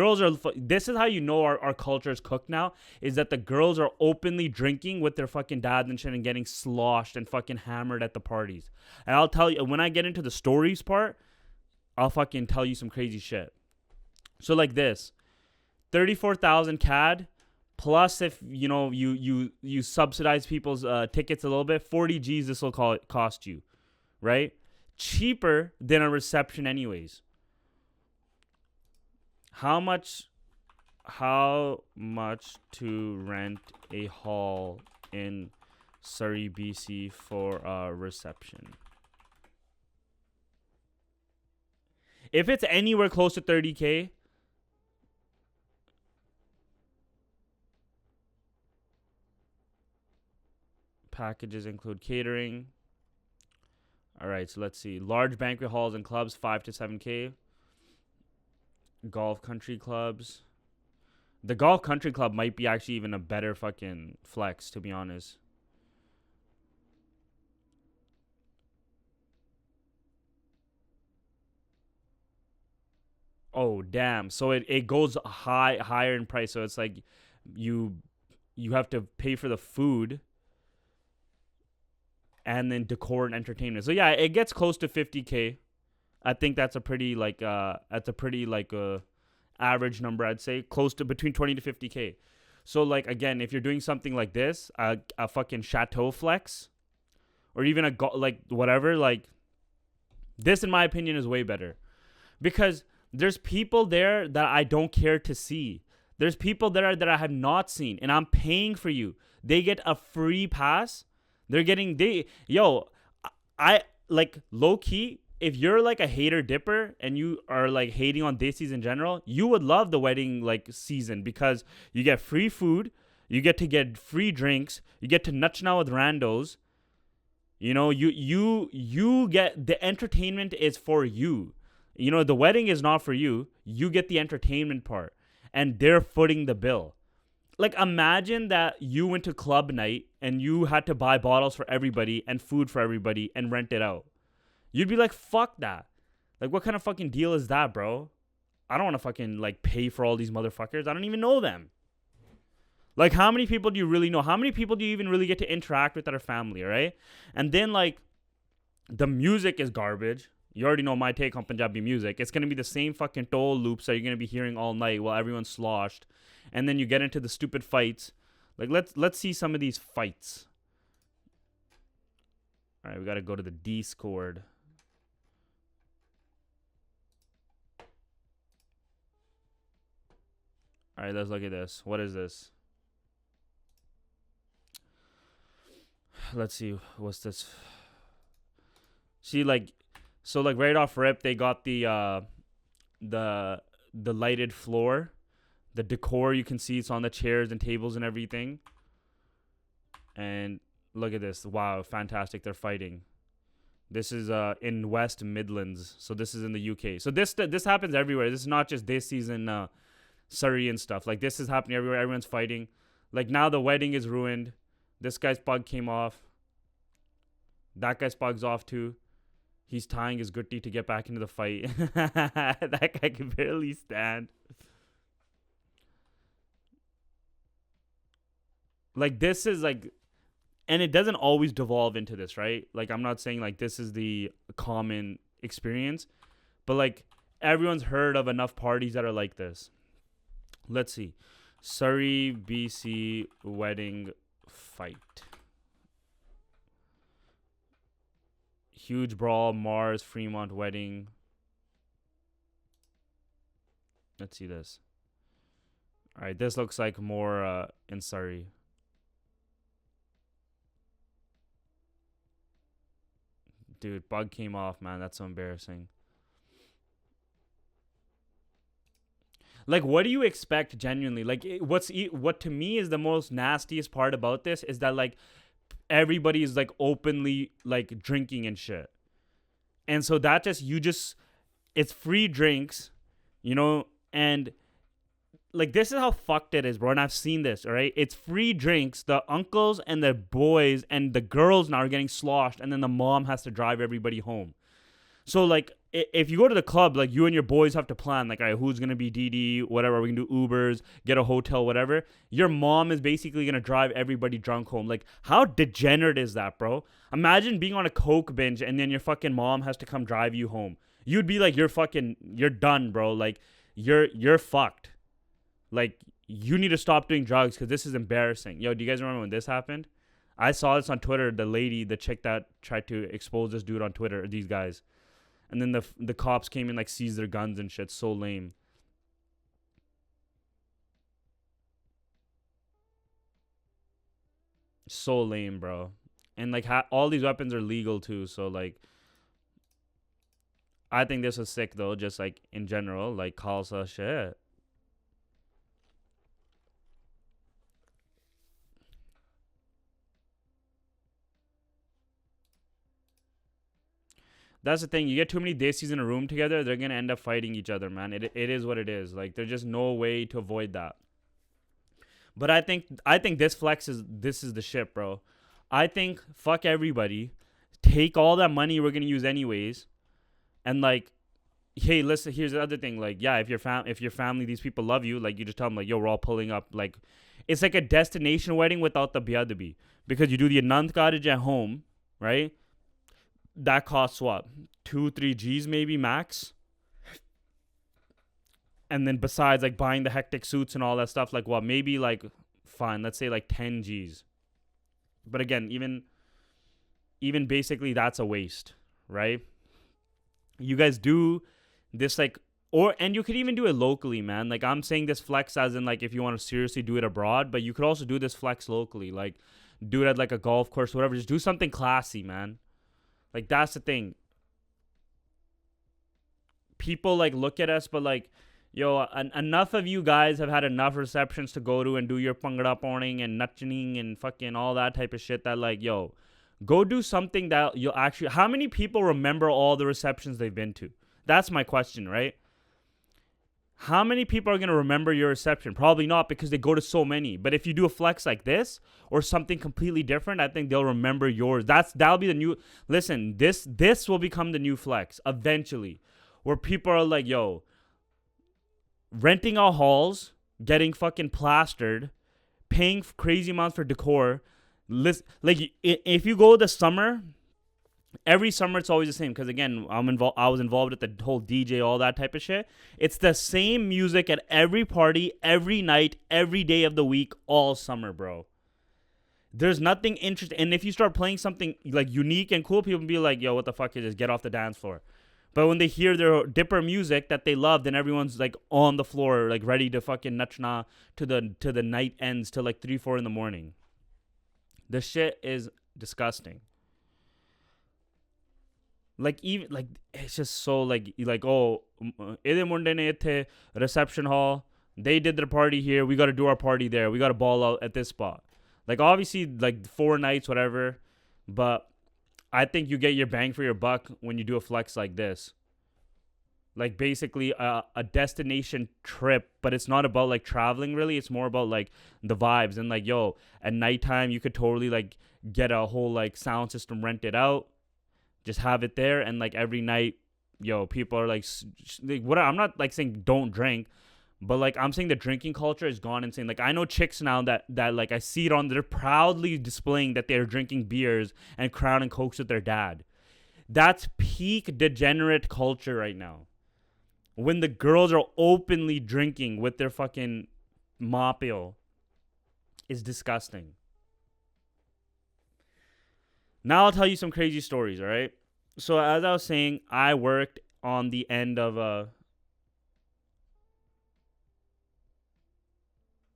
This is how you know our culture is cooked now, is that the girls are openly drinking with their fucking dads and shit and getting sloshed and fucking hammered at the parties. And I'll tell you, when I get into the stories part, I'll fucking tell you some crazy shit. So like this, 34,000 CAD plus if you subsidize people's tickets a little bit, 40 G's this will cost you, right? Cheaper than a reception anyways. How much to rent a hall in Surrey, BC for a reception? If it's anywhere close to 30K, packages include catering. All right, so let's see. Large banquet halls and clubs, 5 to 7K. Golf country clubs. The golf country club might be actually even a better fucking flex, to be honest. Oh, damn. So it goes higher in price. So it's like you have to pay for the food and then decor and entertainment. So yeah, it gets close to 50K. I think that's a pretty average number, I'd say. Close to between 20 to 50K. So like again, if you're doing something like this, a fucking chateau flex or even whatever, like this in my opinion is way better. Because there's people there that I don't care to see. There's people there that I have not seen, and I'm paying for you. They get a free pass. I like low key. If you're like a hater dipper and you are like hating on Desis in general, you would love the wedding like season because you get free food, you get to get free drinks, you get to nutch now with randos. You know, you get the entertainment is for you. You know, the wedding is not for you. You get the entertainment part, and they're footing the bill. Like, imagine that you went to club night and you had to buy bottles for everybody and food for everybody and rent it out. You'd be like, fuck that. Like, what kind of fucking deal is that, bro? I don't want to fucking, like, pay for all these motherfuckers. I don't even know them. Like, how many people do you really know? How many people do you even really get to interact with that are family, right? And then, like, the music is garbage. You already know my take on Punjabi music. It's going to be the same fucking toll loops that you're going to be hearing all night while everyone's sloshed. And then you get into the stupid fights. Like, let's see some of these fights. All right, we got to go to the Discord. All right, let's look at this. What is this? Let's see. What's this? See, like, so like right off rip, they got the lighted floor, the decor. You can see it's on the chairs and tables and everything. And look at this. Wow, fantastic. They're fighting. This is in West Midlands. So this is in the UK. So this happens everywhere. This is not just this season, Surrey and stuff. Like, this is happening everywhere. Everyone's fighting. Like, now the wedding is ruined. This guy's pug came off. That guy's pug's off too. He's tying his gutty to get back into the fight. That guy can barely stand. Like, this is like, and it doesn't always devolve into this, right? Like, I'm not saying like this is the common experience, but like everyone's heard of enough parties that are like this. Let's see. Surrey, BC wedding fight. Huge brawl, Mars, Fremont wedding. Let's see this. All right, this looks like more in Surrey. Dude, bug came off, man. That's so embarrassing. Like, what do you expect genuinely? Like, what to me is the most nastiest part about this is that, like, everybody is, like, openly, like, drinking and shit. And so that it's free drinks, you know, and, like, this is how fucked it is, bro. And I've seen this, all right? It's free drinks. The uncles and the boys and the girls now are getting sloshed, and then the mom has to drive everybody home. So, like, if you go to the club, like, you and your boys have to plan, like, all right, who's going to be DD, whatever, we can do Ubers, get a hotel, whatever. Your mom is basically going to drive everybody drunk home. Like, how degenerate is that, bro? Imagine being on a coke binge and then your fucking mom has to come drive you home. You'd be like, you're done, bro. Like, you're fucked. Like, you need to stop doing drugs because this is embarrassing. Yo, do you guys remember when this happened? I saw this on Twitter. The chick that tried to expose this dude on Twitter, these guys, and then the cops came and like seized their guns and shit. So lame. So lame, bro. And like all these weapons are legal too. So like, I think this was sick though. Just like in general, like Khalsa shit. That's the thing. You get too many Desis in a room together, they're gonna end up fighting each other, man. It is what it is. Like, there's just no way to avoid that. But I think this is the shit, bro. I think fuck everybody. Take all that money we're gonna use anyways, and like, hey, listen. Here's the other thing. Like, yeah, if your family, these people love you. Like, you just tell them like, yo, we're all pulling up. Like, it's like a destination wedding without the biadabi, because you do the Anand cottage at home, right? That costs what, 2-3 G's maybe max. And then besides like buying the hectic suits and all that stuff, like what, maybe like, fine, let's say like 10 G's. But again, even basically that's a waste, right? You guys do this like, and you could even do it locally, man. Like, I'm saying this flex as in like if you want to seriously do it abroad, but you could also do this flex locally, like do it at like a golf course, whatever. Just do something classy, man. Like, that's the thing. People like look at us, but like, yo, enough of you guys have had enough receptions to go to and do your pangra poning and nutching and fucking all that type of shit that like, yo, go do something that you'll actually. How many people remember all the receptions they've been to? That's my question, right? How many people are going to remember your reception? Probably not, because they go to so many. But if you do a flex like this or something completely different, I think they'll remember yours. That'll be the new. Listen, this will become the new flex eventually, where people are like, yo, renting out halls, getting fucking plastered, paying crazy amounts for decor. Like, if you go this summer, every summer it's always the same, because again, I was involved with the whole DJ, all that type of shit. It's the same music at every party, every night, every day of the week, all summer, bro. There's nothing interesting. And if you start playing something like unique and cool, people be like, yo, what the fuck is this? Get off the dance floor. But when they hear their dipper music that they love, then everyone's like on the floor, like ready to fucking nachna to the night ends till like 3-4 in the morning. The shit is disgusting. Like, even like, it's just so like oh, reception hall, they did their party here, we got to do our party there, we got to ball out at this spot. Like, obviously like 4 nights, whatever, but I think you get your bang for your buck when you do a flex like this. Like, basically a destination trip, but it's not about like traveling really. It's more about like the vibes. And like, yo, at nighttime you could totally like get a whole like sound system rented out, just have it there, and like every night, yo, people are like what, I'm not like saying don't drink, but like I'm saying the drinking culture is gone insane. Like, I know chicks now that like I see it on, they're proudly displaying that they're drinking beers and Crown and Cokes with their dad. That's peak degenerate culture right now. When the girls are openly drinking with their fucking mapio, is disgusting. Now I'll tell you some crazy stories, all right? So as I was saying, I worked on the end of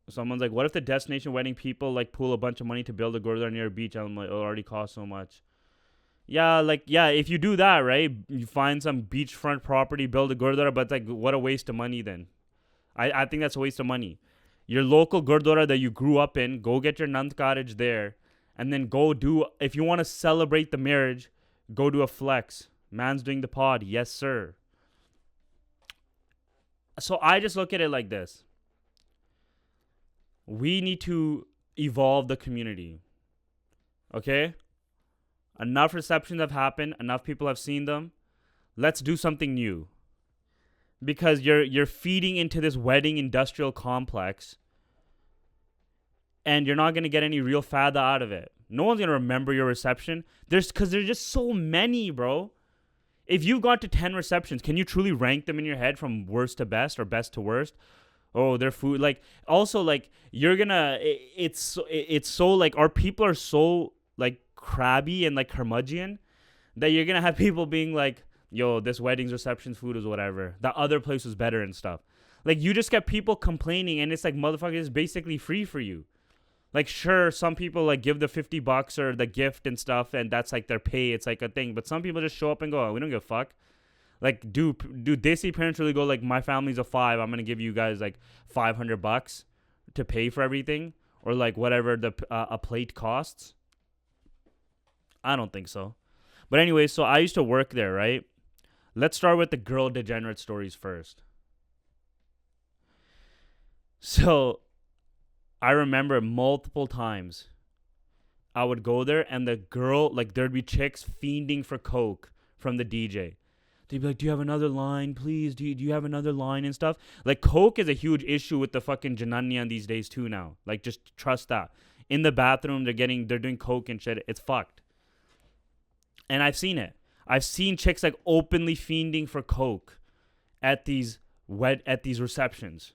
someone's like, what if the destination wedding people like pool a bunch of money to build a gurdwara near a beach? I'm like, oh, it already costs so much. Yeah, if you do that, right, you find some beachfront property, build a gurdwara, but it's like, what a waste of money then. I think that's a waste of money. Your local gurdwara that you grew up in, go get your Nand cottage there, and then go do, if you want to celebrate the marriage, go do a flex. Man's doing the pod, yes sir. So I just look at it like this. We need to evolve the community. Okay? Enough receptions have happened. Enough people have seen them. Let's do something new. Because you're feeding into this wedding industrial complex, and you're not going to get any real fada out of it. No one's going to remember your reception. Because there's just so many, bro. If you've got to 10 receptions, can you truly rank them in your head from worst to best or best to worst? Oh, their food, like, also, like, you're gonna, it's so, like, our people are so, like, crabby and, like, curmudgeon that you're gonna have people being like, yo, this wedding's reception food is whatever. The other place was better and stuff. Like, you just get people complaining, and it's like, motherfucker, it's basically free for you. Like, sure, some people, like, give the $50 or the gift and stuff, and that's, like, their pay. It's, like, a thing. But some people just show up and go, oh, we don't give a fuck. Like, do Desi parents really go, like, my family's of 5, I'm going to give you guys, like, $500 to pay for everything? Or, like, whatever a plate costs? I don't think so. But anyway, so I used to work there, right? Let's start with the girl degenerate stories first. So I remember multiple times I would go there and the girl, like, there'd be chicks fiending for coke from the DJ. They'd be like, do you have another line, please? Do you have another line and stuff? Like, coke is a huge issue with the fucking Jananian these days too now. Like, just trust that. In the bathroom, they're doing coke and shit. It's fucked. And I've seen it. I've seen chicks, like, openly fiending for coke at these receptions.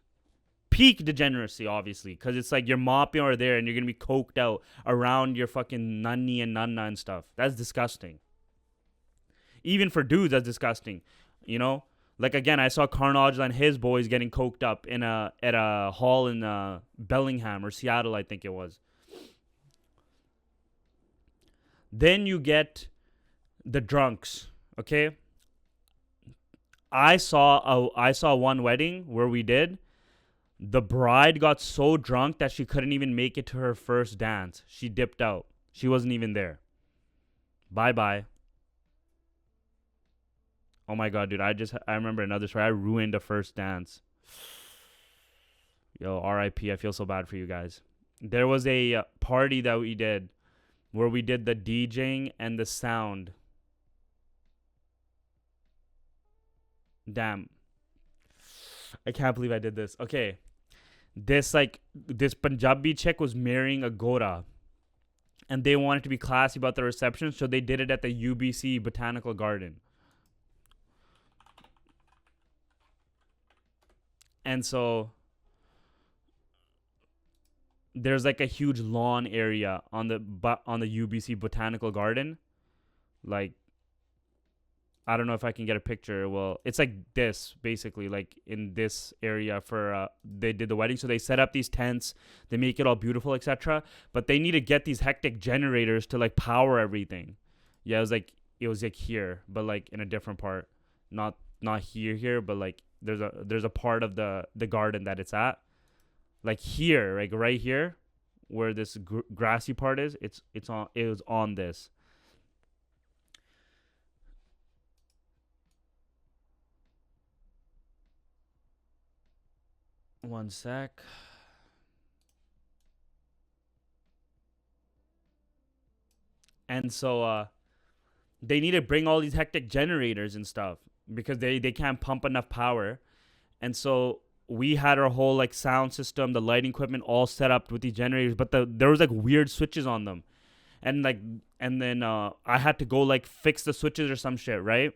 Peak degeneracy, obviously, because it's like you're mopping over there and you're gonna be coked out around your fucking nanny and nanna and stuff. That's disgusting. Even for dudes, that's disgusting. You know, like, again, I saw Carnage and his boys getting coked up at a hall in Bellingham or Seattle, I think it was. Then you get the drunks. Okay, I saw one wedding where we did. The bride got so drunk that she couldn't even make it to her first dance. She dipped out. She wasn't even there. Bye-bye. Oh my God, dude. I remember another story. I ruined the first dance. Yo, RIP. I feel so bad for you guys. There was a party that we did where we did the DJing and the sound. Damn. I can't believe I did this. Okay. This Punjabi chick was marrying a Gora. And they wanted to be classy about the reception, so they did it at the UBC Botanical Garden. And so there's, like, a huge lawn area on the UBC Botanical Garden. Like, I don't know if I can get a picture. Well, it's like this, basically, like in this area for, they did the wedding. So they set up these tents, they make it all beautiful, etc. But they need to get these hectic generators to, like, power everything. Yeah, it was like here, but, like, in a different part. Not here, but, like, there's a part of the garden that it's at. Like here, like right here, where this grassy part is, it was on this. One sec. And so they need to bring all these hectic generators and stuff because they can't pump enough power. And so we had our whole, like, sound system, the lighting equipment all set up with these generators, but there was, like, weird switches on them. And then I had to go, like, fix the switches or some shit, right?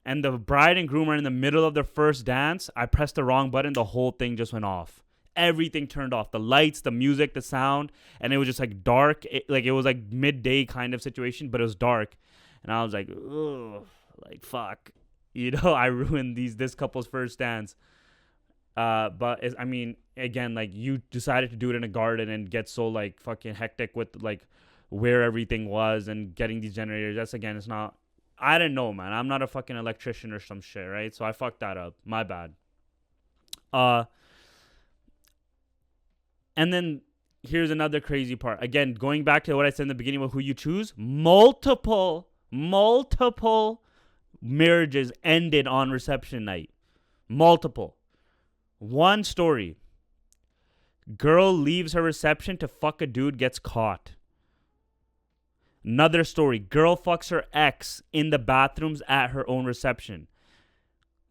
And the bride and groom are in the middle of their first dance. I pressed the wrong button. The whole thing just went off. Everything turned off. The lights, the music, the sound. And it was just, like, dark. It was, like, midday kind of situation, but it was dark. And I was like, ugh, like, fuck. You know, I ruined this couple's first dance. But, I mean, again, like, you decided to do it in a garden and get so, like, fucking hectic with, like, where everything was and getting these generators. That's, again, it's not... I didn't know, man. I'm not a fucking electrician or some shit, right? So I fucked that up. My bad. And then here's another crazy part. Again, going back to what I said in the beginning with who you choose, multiple marriages ended on reception night. Multiple. One story. Girl leaves her reception to fuck a dude, gets caught. Another story. Girl fucks her ex in the bathrooms at her own reception.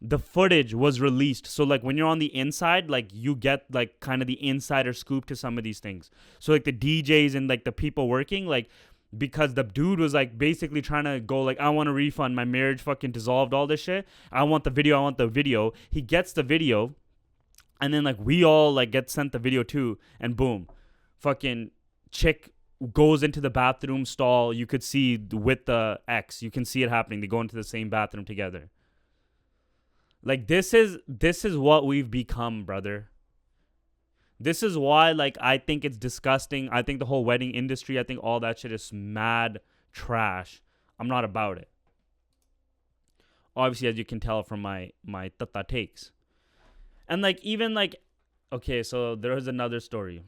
The footage was released. So, like, when you're on the inside, like, you get, like, kind of the insider scoop to some of these things. So, like, the DJs and, like, the people working, like, because the dude was like basically trying to go like, I want a refund, my marriage fucking dissolved, all this shit, I want the video. He gets the video, and then like we all like get sent the video too, and boom, fucking chick goes into the bathroom stall. You could see with the ex, you can see it happening. They go into the same bathroom together. Like this is what we've become, brother. This is why, like, I think it's disgusting. I think the whole wedding industry, I think all that shit is mad trash. I'm not about it. Obviously, as you can tell from my tata takes. And, like, even, like, okay, so there was another story.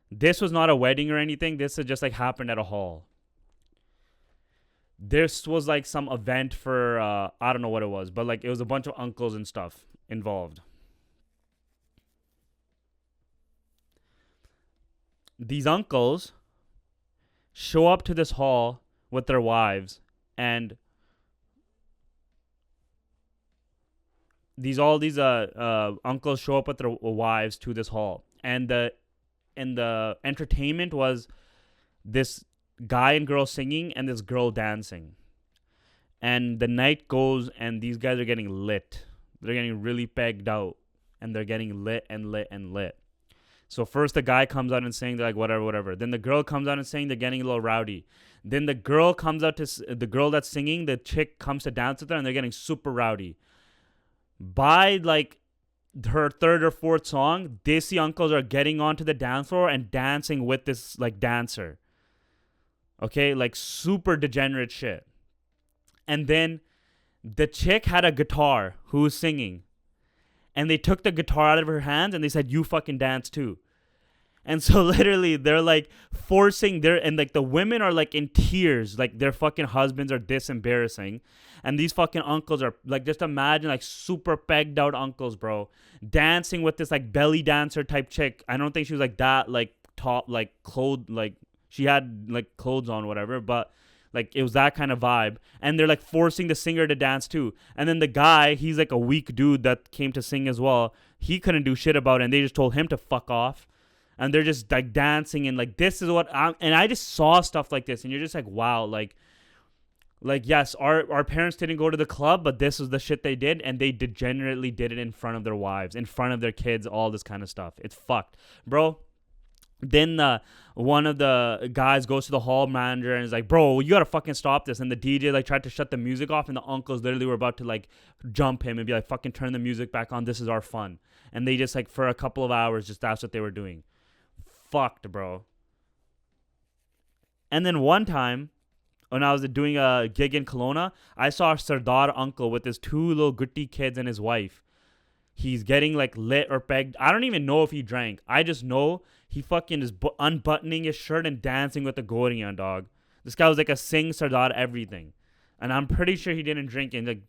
This was not a wedding or anything. This had just, like, happened at a hall. This was, like, some event for, I don't know what it was. But, like, it was a bunch of uncles and stuff involved. These uncles show up to this hall with their wives, and these uncles show up with their wives to this hall, and the entertainment was this guy and girl singing and this girl dancing, and the night goes, and these guys are getting lit. They're getting really pegged out, and they're getting lit and lit and lit. So first the guy comes out and saying they're like whatever. Then the girl comes out and saying they're getting a little rowdy. Then the girl comes out to the girl that's singing. The chick comes to dance with her and they're getting super rowdy. By like her third or fourth song, Desi uncles are getting onto the dance floor and dancing with this like dancer. Okay, like super degenerate shit. And then the chick had a guitar who was singing. And they took the guitar out of her hands and they said, you fucking dance too. And so literally they're like forcing and like the women are like in tears. Like their fucking husbands are this embarrassing. And these fucking uncles are like, just imagine like super pegged out uncles, bro. Dancing with this like belly dancer type chick. I don't think she was like that, like top, like clothed, like she had like clothes on, whatever. But like, it was that kind of vibe. And they're, like, forcing the singer to dance, too. And then the guy, he's, like, a weak dude that came to sing as well. He couldn't do shit about it. And they just told him to fuck off. And they're just, like, dancing. And, like, this is what and I just saw stuff like this. And you're just like, wow. Like yes, our parents didn't go to the club. But this was the shit they did. And they degenerately did it in front of their wives. In front of their kids. All this kind of stuff. It's fucked. Bro. Then one of the guys goes to the hall manager and is like, bro, you gotta fucking stop this. And the DJ like tried to shut the music off, and the uncles literally were about to like jump him and be like, fucking turn the music back on, this is our fun. And they just like for a couple of hours, just that's what they were doing. Fucked, bro. And then one time when I was doing a gig in Kelowna, I saw a Sardar uncle with his two little gutti kids and his wife. He's getting like lit or pegged. I don't even know if he drank. I just know he fucking is unbuttoning his shirt and dancing with the Gorian, dog. This guy was like a Singh Sardar everything. And I'm pretty sure he didn't drink. And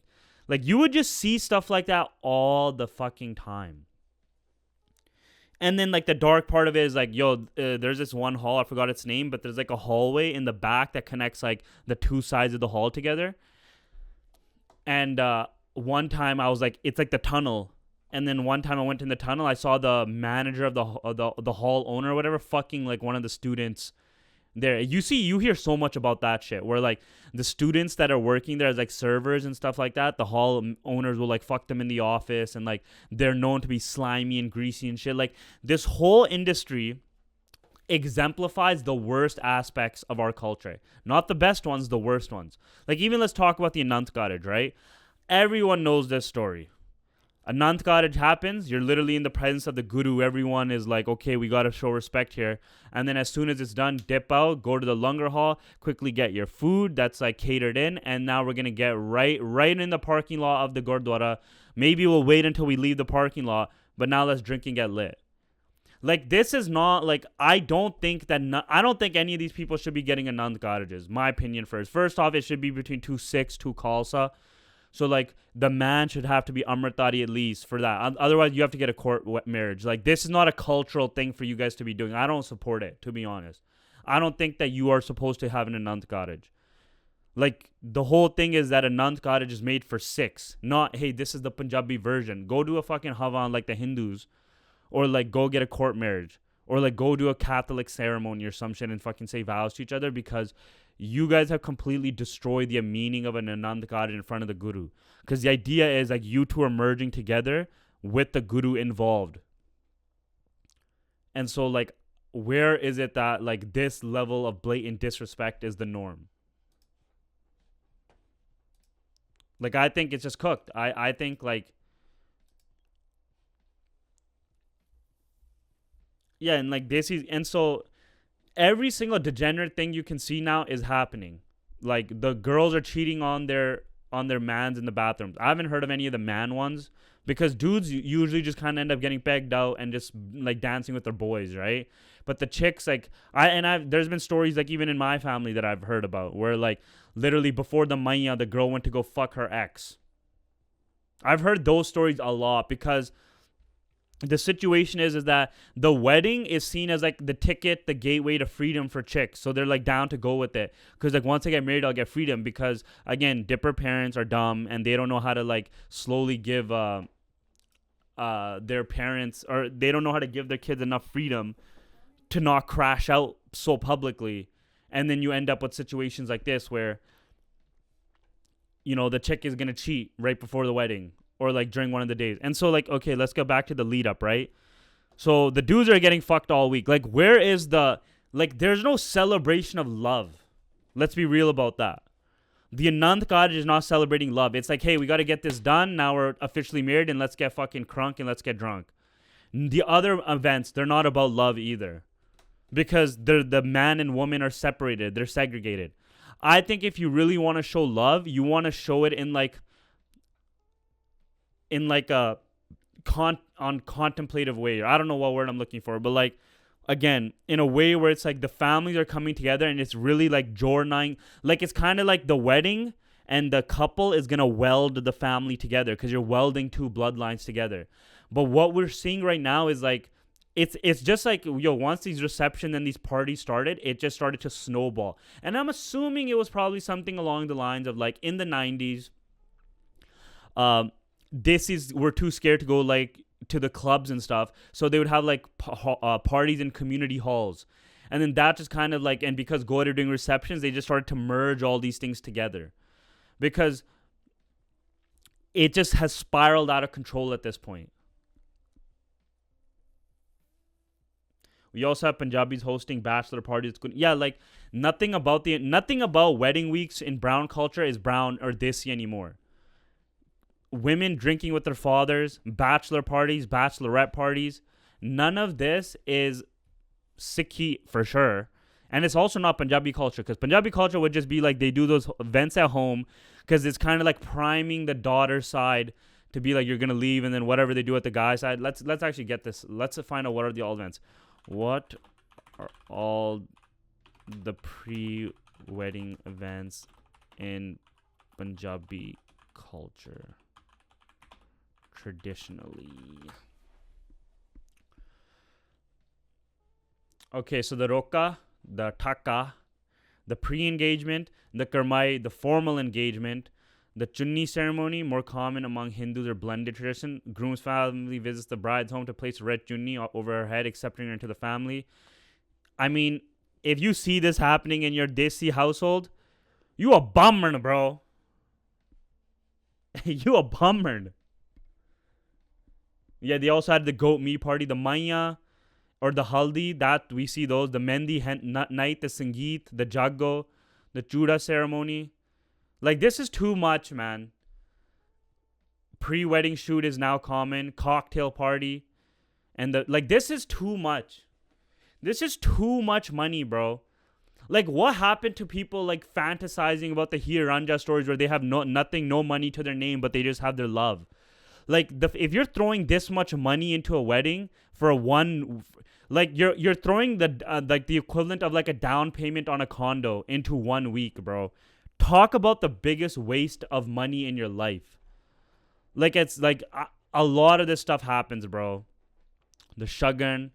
like you would just see stuff like that all the fucking time. And then like the dark part of it is like, yo, there's this one hall. I forgot its name. But there's like a hallway in the back that connects like the two sides of the hall together. And one time I was like, it's like the tunnel. And then one time I went in the tunnel, I saw the manager of the hall owner or whatever fucking like one of the students there. You hear so much about that shit where like the students that are working there as like servers and stuff like that, the hall owners will like fuck them in the office, and like they're known to be slimy and greasy and shit. Like this whole industry exemplifies the worst aspects of our culture. Not the best ones, the worst ones. Like even let's talk about the Anant Cottage, right? Everyone knows this story. Anant Cottage happens, you're literally in the presence of the guru. Everyone is like, okay, we got to show respect here. And then as soon as it's done, dip out, go to the Langar Hall, quickly get your food that's like catered in. And now we're going to get right in the parking lot of the Gurdwara. Maybe we'll wait until we leave the parking lot, but now let's drink and get lit. Like this is not like, I don't think any of these people should be getting Anant Cottages. My opinion first. First off, it should be between 2 Sikhs, 2 Khalsa. So, like, the man should have to be Amritari at least for that. Otherwise, you have to get a court marriage. Like, this is not a cultural thing for you guys to be doing. I don't support it, to be honest. I don't think that you are supposed to have an Anant Cottage. Like, the whole thing is that Anant Cottage is made for Sikhs. Not, hey, this is the Punjabi version. Go do a fucking Havan like the Hindus. Or, like, go get a court marriage. or like go to a Catholic ceremony or some shit and fucking say vows to each other, because you guys have completely destroyed the meaning of an Anand card in front of the Guru. Because the idea is like you two are merging together with the Guru involved. And so like, where is it that like this level of blatant disrespect is the norm? Like, I think it's just cooked. I think like, yeah, and like Desi, and so every single degenerate thing you can see now is happening. Like the girls are cheating on their mans in the bathrooms. I haven't heard of any of the man ones, because dudes usually just kind of end up getting pegged out and just like dancing with their boys, right? But the chicks, like there's been stories like even in my family that I've heard about where like literally before the maya, the girl went to go fuck her ex. I've heard those stories a lot, because the situation is that the wedding is seen as like the ticket, the gateway to freedom for chicks. So they're like down to go with it, because like once I get married, I'll get freedom. Because again, dipper parents are dumb and they don't know how to like slowly give their parents, or they don't know how to give their kids enough freedom to not crash out so publicly. And then you end up with situations like this where, you know, the chick is gonna cheat right before the wedding, or like during one of the days. And so like, okay, let's go back to the lead up, right? So the dudes are getting fucked all week. Like, where is the, like, there's no celebration of love. Let's be real about that. The Anand cottage is not celebrating love. It's like, hey, we got to get this done. Now we're officially married, and let's get fucking crunk and let's get drunk. The other events, they're not about love either, because the man and woman are separated. They're segregated. I think if you really want to show love, you want to show it in like a contemplative way. I don't know what word I'm looking for, but like, again, in a way where it's like the families are coming together and it's really like journeying. Like, it's kind of like the wedding and the couple is gonna weld the family together, because you're welding two bloodlines together. But what we're seeing right now is like, it's just like, yo, once these receptions and these parties started, it just started to snowball. And I'm assuming it was probably something along the lines of like in the 90s, Desis were too scared to go like to the clubs and stuff, so they would have like parties in community halls, and then that just kind of like, and because Goit are doing receptions, they just started to merge all these things together, because it just has spiraled out of control at this point. We also have Punjabis hosting bachelor parties. Yeah, like nothing about wedding weeks in brown culture is brown or Desi anymore. Women drinking with their fathers, bachelor parties, bachelorette parties. None of this is Sikhi for sure. And it's also not Punjabi culture, because Punjabi culture would just be like they do those events at home, because it's kind of like priming the daughter side to be like, you're going to leave, and then whatever they do at the guy side. Let's actually get this. Let's find out what are the all events. What are all the pre-wedding events in Punjabi culture? Traditionally. Okay, so the roka, the taka, the pre-engagement, the karmai, the formal engagement, the chunni ceremony, more common among Hindus or blended tradition. Groom's family visits the bride's home to place a red chunni over her head, accepting her into the family. I mean, if you see this happening in your Desi household, you a bummer, bro. You a bummer. Yeah, they also had the goat meat party, the maya or the haldi, that we see those, the mendi night, the sangeet, the jago, the chuda ceremony. Like, this is too much, man. Pre-wedding shoot is now common, cocktail party, and this is too much. This is too much money, bro. Like, what happened to people like fantasizing about the Heer Ranja stories where they have no money to their name, but they just have their love? Like, if you're throwing this much money into a wedding for a one, like you're throwing the equivalent of like a down payment on a condo into 1 week, bro. Talk about the biggest waste of money in your life. Like, it's like a lot of this stuff happens, bro. The shagan,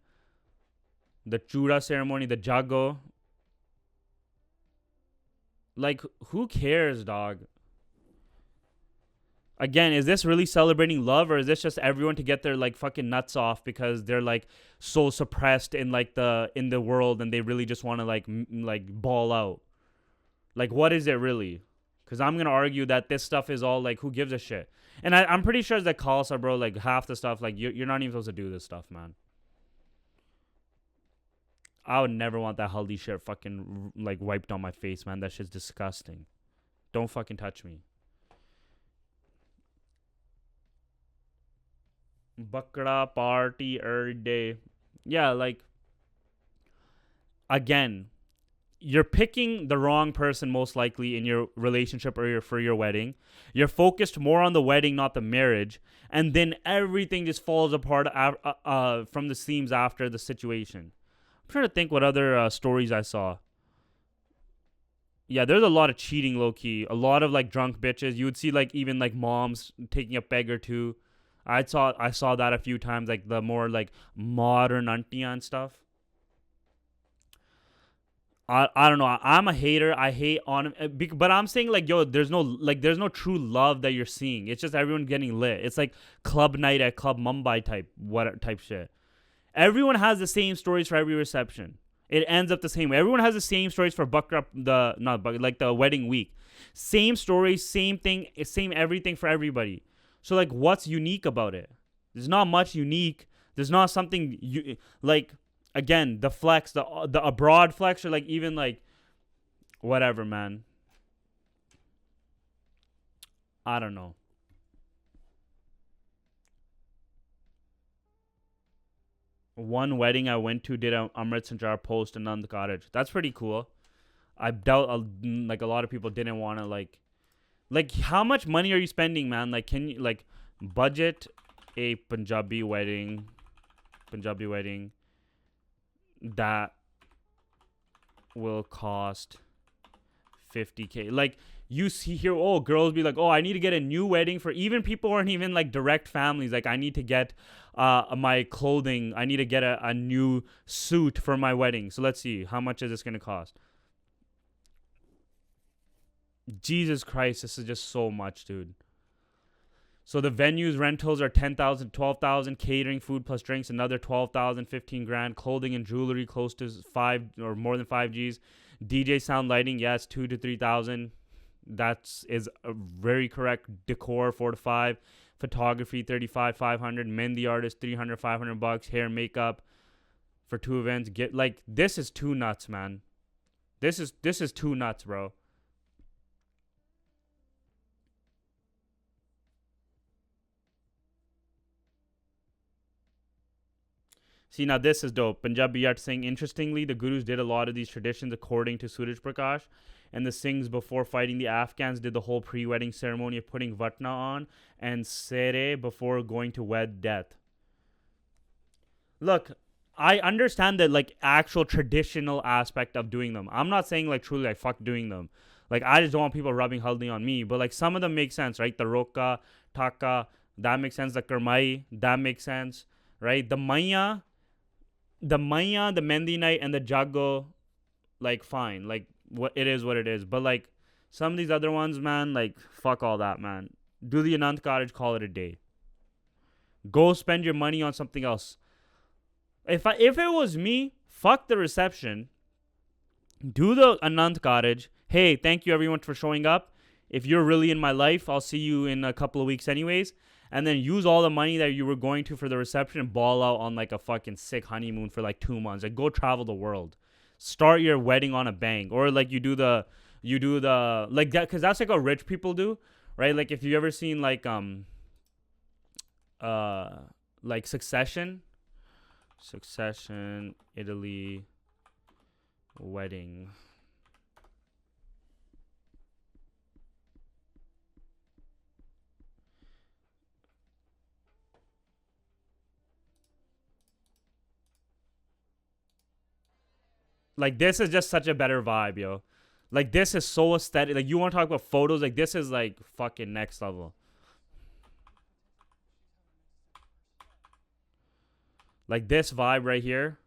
the chura ceremony, the jago. Like, who cares, dog? Again, is this really celebrating love, or is this just everyone to get their like fucking nuts off because they're like so suppressed in like the world and they really just want to like like ball out? Like, what is it really? Because I'm gonna argue that this stuff is all like, who gives a shit? And I'm pretty sure that Khalsa, bro, like half the stuff, like you're not even supposed to do this stuff, man. I would never want that haldi shit fucking like wiped on my face, man. That shit's disgusting. Don't fucking touch me. Bakra party every day. Yeah, like again, you're picking the wrong person most likely in your relationship or for your wedding. You're focused more on the wedding, not the marriage, and then everything just falls apart from the seams after the situation. I'm trying to think what other stories I saw. Yeah, there's a lot of cheating, low key. A lot of like drunk bitches. You would see like even like moms taking a peg or two. I saw that a few times, like the more like modern auntie and stuff. I don't know. I'm a hater. I hate on, but I'm saying like, yo, there's no true love that you're seeing. It's just everyone getting lit. It's like club night at Club Mumbai type shit. Everyone has the same stories for every reception. It ends up the same way. Everyone has the same stories for Bakra, the not Bakra, like the wedding week. Same stories, same thing, same everything for everybody. So like, what's unique about it? There's not much unique. There's not something like, again, the flex, the abroad flex, or like even like whatever, man. I don't know. One wedding I went to did a Amrit Sanjar post in Nand Cottage. That's pretty cool. I doubt like a lot of people didn't want to like how much money are you spending, man? Like, can you like budget a Punjabi wedding that will cost 50K? Like, you see here, oh, girls be like, oh, I need to get a new wedding for even people who aren't even like direct families. Like, I need to get my clothing. I need to get a new suit for my wedding. So let's see, how much is this gonna cost? Jesus Christ, this is just so much, dude. So the venues rentals are 10,000, 12,000. Catering, food plus drinks, another 12,000, 15 grand. Clothing and jewelry close to 5 or more than 5 Gs. DJ sound lighting, yes, 2 to 3,000. That is a very correct. Decor, 4 to 5. Photography, 35, 500. Mehndi artist, 300, 500 bucks. Hair, makeup for 2 events. Get like, this is too nuts, man. This is too nuts, bro. See, now this is dope. Punjabi art saying, interestingly, the Gurus did a lot of these traditions according to Suraj Prakash, and the Singhs before fighting the Afghans did the whole pre-wedding ceremony of putting vatna on and sere before going to wed death. Look, I understand the like actual traditional aspect of doing them. I'm not saying like truly like fuck doing them. Like, I just don't want people rubbing haldi on me, but like some of them make sense, right? The roka, taka, that makes sense. The karmai, that makes sense, right? The Maya, the Mendi night, and the Jago, like, fine. Like, what it is. But, like, some of these other ones, man, like, fuck all that, man. Do the Anand Cottage, call it a day. Go spend your money on something else. If it was me, fuck the reception. Do the Anand Cottage. Hey, thank you everyone for showing up. If you're really in my life, I'll see you in a couple of weeks anyways. And then use all the money that you were going to for the reception and ball out on like a fucking sick honeymoon for like 2 months. Like, go travel the world. Start your wedding on a bang. Or like you do the like that, because that's like what rich people do, right? Like, if you ever seen like Succession, Italy wedding. Like, this is just such a better vibe, yo. Like, this is so aesthetic. Like, you want to talk about photos? Like, this is like fucking next level. Like, this vibe right here.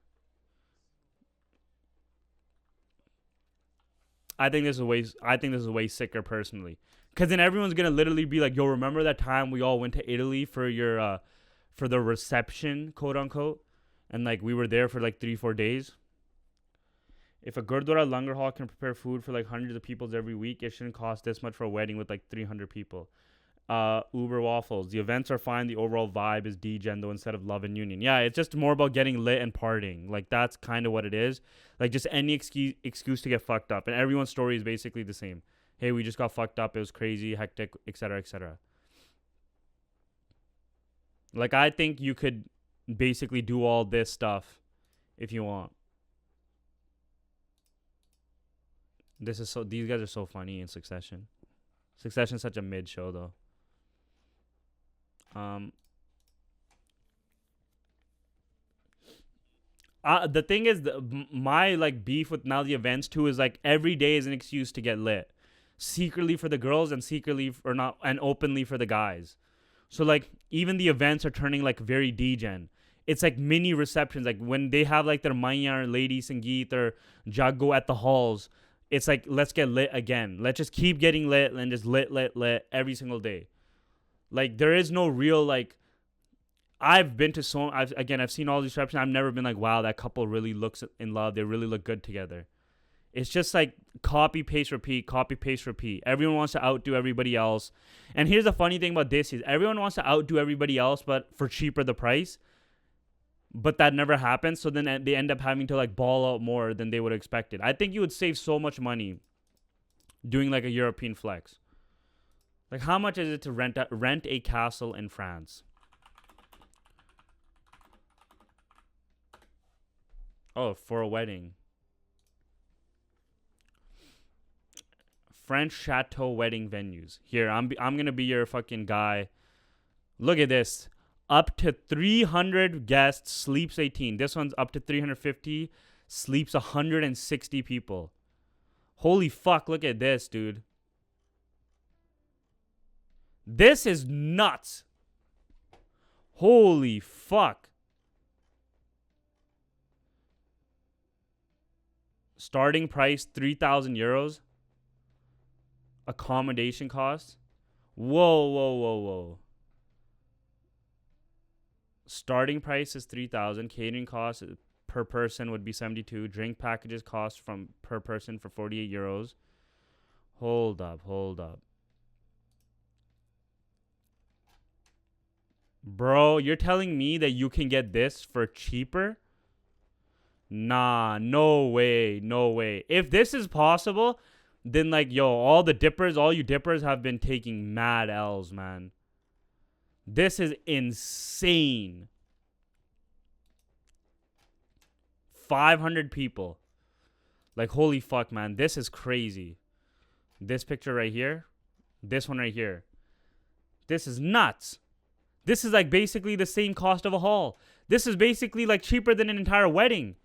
I think this is way sicker personally. Because then everyone's gonna literally be like, "Yo, remember that time we all went to Italy for your for the reception, quote unquote, and like we were there for like 3-4 days." If a Gurdwara Langar Hall can prepare food for like hundreds of people every week, it shouldn't cost this much for a wedding with like 300 people. Uber waffles. The events are fine. The overall vibe is degen though instead of love and union. Yeah, it's just more about getting lit and partying. Like that's kind of what it is. Like just any excuse to get fucked up, and everyone's story is basically the same. Hey, we just got fucked up. It was crazy, hectic, etc., etc. Like I think you could basically do all this stuff if you want. These guys are so funny in Succession. Succession's such a mid show though. The thing is, my like beef with now the events too is like every day is an excuse to get lit, secretly for the girls and secretly or not and openly for the guys. So like even the events are turning like very degen. It's like mini receptions. Like when they have like their Maya or Lady Sangeet or Jago at the halls, it's like let's get lit again. Let's just keep getting lit and just lit every single day. Like there is no real like I've been to I've seen all these receptions. I've never been like, wow, that couple really looks in love. They really look good together. It's just like copy, paste, repeat, copy, paste, repeat. Everyone wants to outdo everybody else. And here's the funny thing about this is everyone wants to outdo everybody else, but for cheaper the price. But that never happens. So then they end up having to like ball out more than they would have expected. I think you would save so much money doing like a European flex. Like how much is it to rent a castle in France? Oh, for a wedding. French chateau wedding venues. Here, I'm gonna be your fucking guy. Look at this. Up to 300 guests, sleeps 18. This one's up to 350, sleeps 160 people. Holy fuck, look at this, dude. This is nuts. Holy fuck. Starting price 3,000 euros. Accommodation cost. Whoa. Starting price is 3,000. Catering cost per person would be 72. Drink packages cost from per person for 48 euros. Hold up. Bro, you're telling me that you can get this for cheaper? Nah, no way. If this is possible, then like, yo, all you dippers have been taking mad L's, man. This is insane. 500 people. Like, holy fuck, man. This is crazy. This picture right here. This one right here. This is nuts. This is like basically the same cost of a hall. This is basically like cheaper than an entire wedding.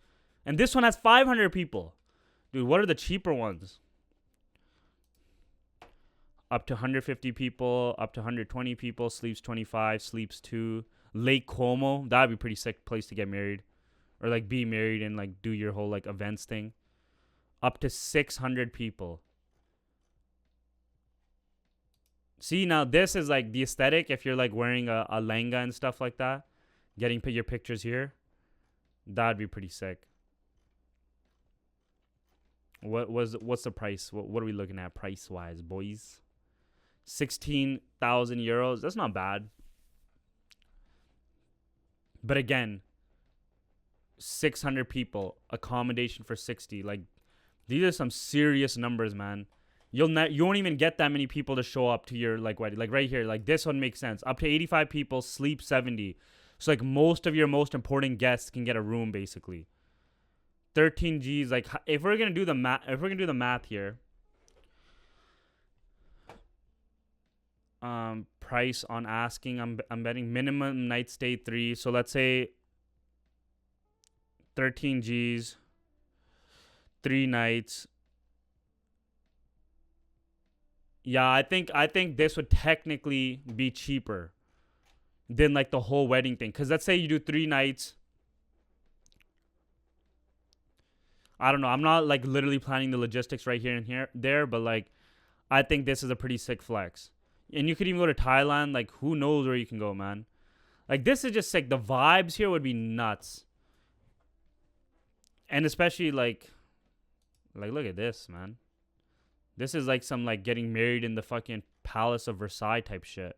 And this one has 500 people. Dude, what are the cheaper ones? Up to 150 people, up to 120 people, sleeps 25, sleeps 2. Lake Como, that'd be a pretty sick place to get married. Or like be married and like do your whole like events thing. Up to 600 people. See, now this is like the aesthetic if you're like wearing a langa and stuff like that. Getting your pictures here. That'd be pretty sick. What's the price? What are we looking at price wise, boys? 16,000 euros. That's not bad. But again, 600 people, accommodation for 60. Like these are some serious numbers, man. You won't even get that many people to show up to your like wedding. Like right here, like this one makes sense. Up to 85 people, sleep 70. So like most of your most important guests can get a room basically. 13 G's. Like if we're gonna do the math here. Price on asking. I'm betting minimum night stay 3. So let's say 13 G's, 3 nights. Yeah, I think this would technically be cheaper than like the whole wedding thing. Cause let's say you do 3 nights. I don't know. I'm not like literally planning the logistics right here and there, but like I think this is a pretty sick flex. And you could even go to Thailand. Like, who knows where you can go, man. Like, this is just sick. The vibes here would be nuts. And especially, like, look at this, man. This is like some, like, getting married in the fucking Palace of Versailles type shit.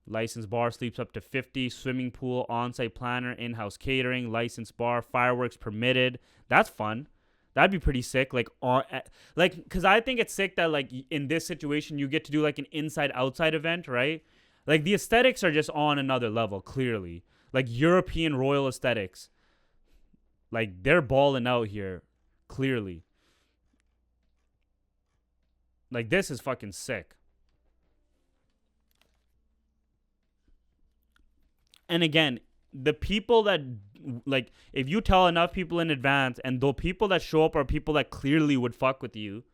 Licensed bar sleeps up to 50. Swimming pool, on-site planner, in-house catering, licensed bar, fireworks permitted. That's fun. That'd be pretty sick. Like, because I think it's sick that, like, in this situation, you get to do, like, an inside-outside event, right? Like, the aesthetics are just on another level, clearly. Like, European royal aesthetics. Like, they're balling out here, clearly. Like, this is fucking sick. And again, the people that, like, if you tell enough people in advance, and the people that show up are people that clearly would fuck with you.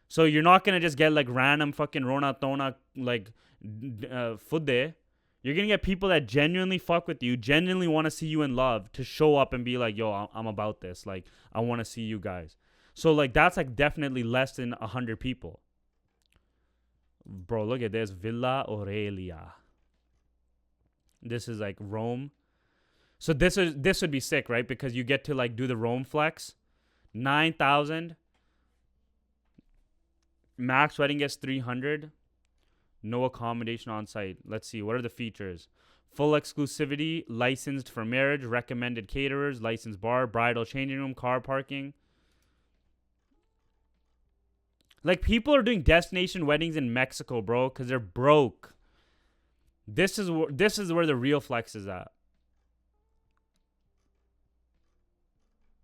So you're not going to just get, like, random fucking Rona Tona, like, Fude. You're going to get people that genuinely fuck with you, genuinely want to see you in love, to show up and be like, yo, I'm about this. Like, I want to see you guys. So, like, that's, like, definitely less than 100 people. Bro, look at this. Villa Aurelia. This is, like, Rome. So this would be sick, right? Because you get to, like, do the Rome flex. 9,000. Max wedding gets 300. No accommodation on site. Let's see. What are the features? Full exclusivity. Licensed for marriage. Recommended caterers. Licensed bar. Bridal changing room. Car parking. Like, people are doing destination weddings in Mexico, bro, because they're broke. This is where the real flex is at.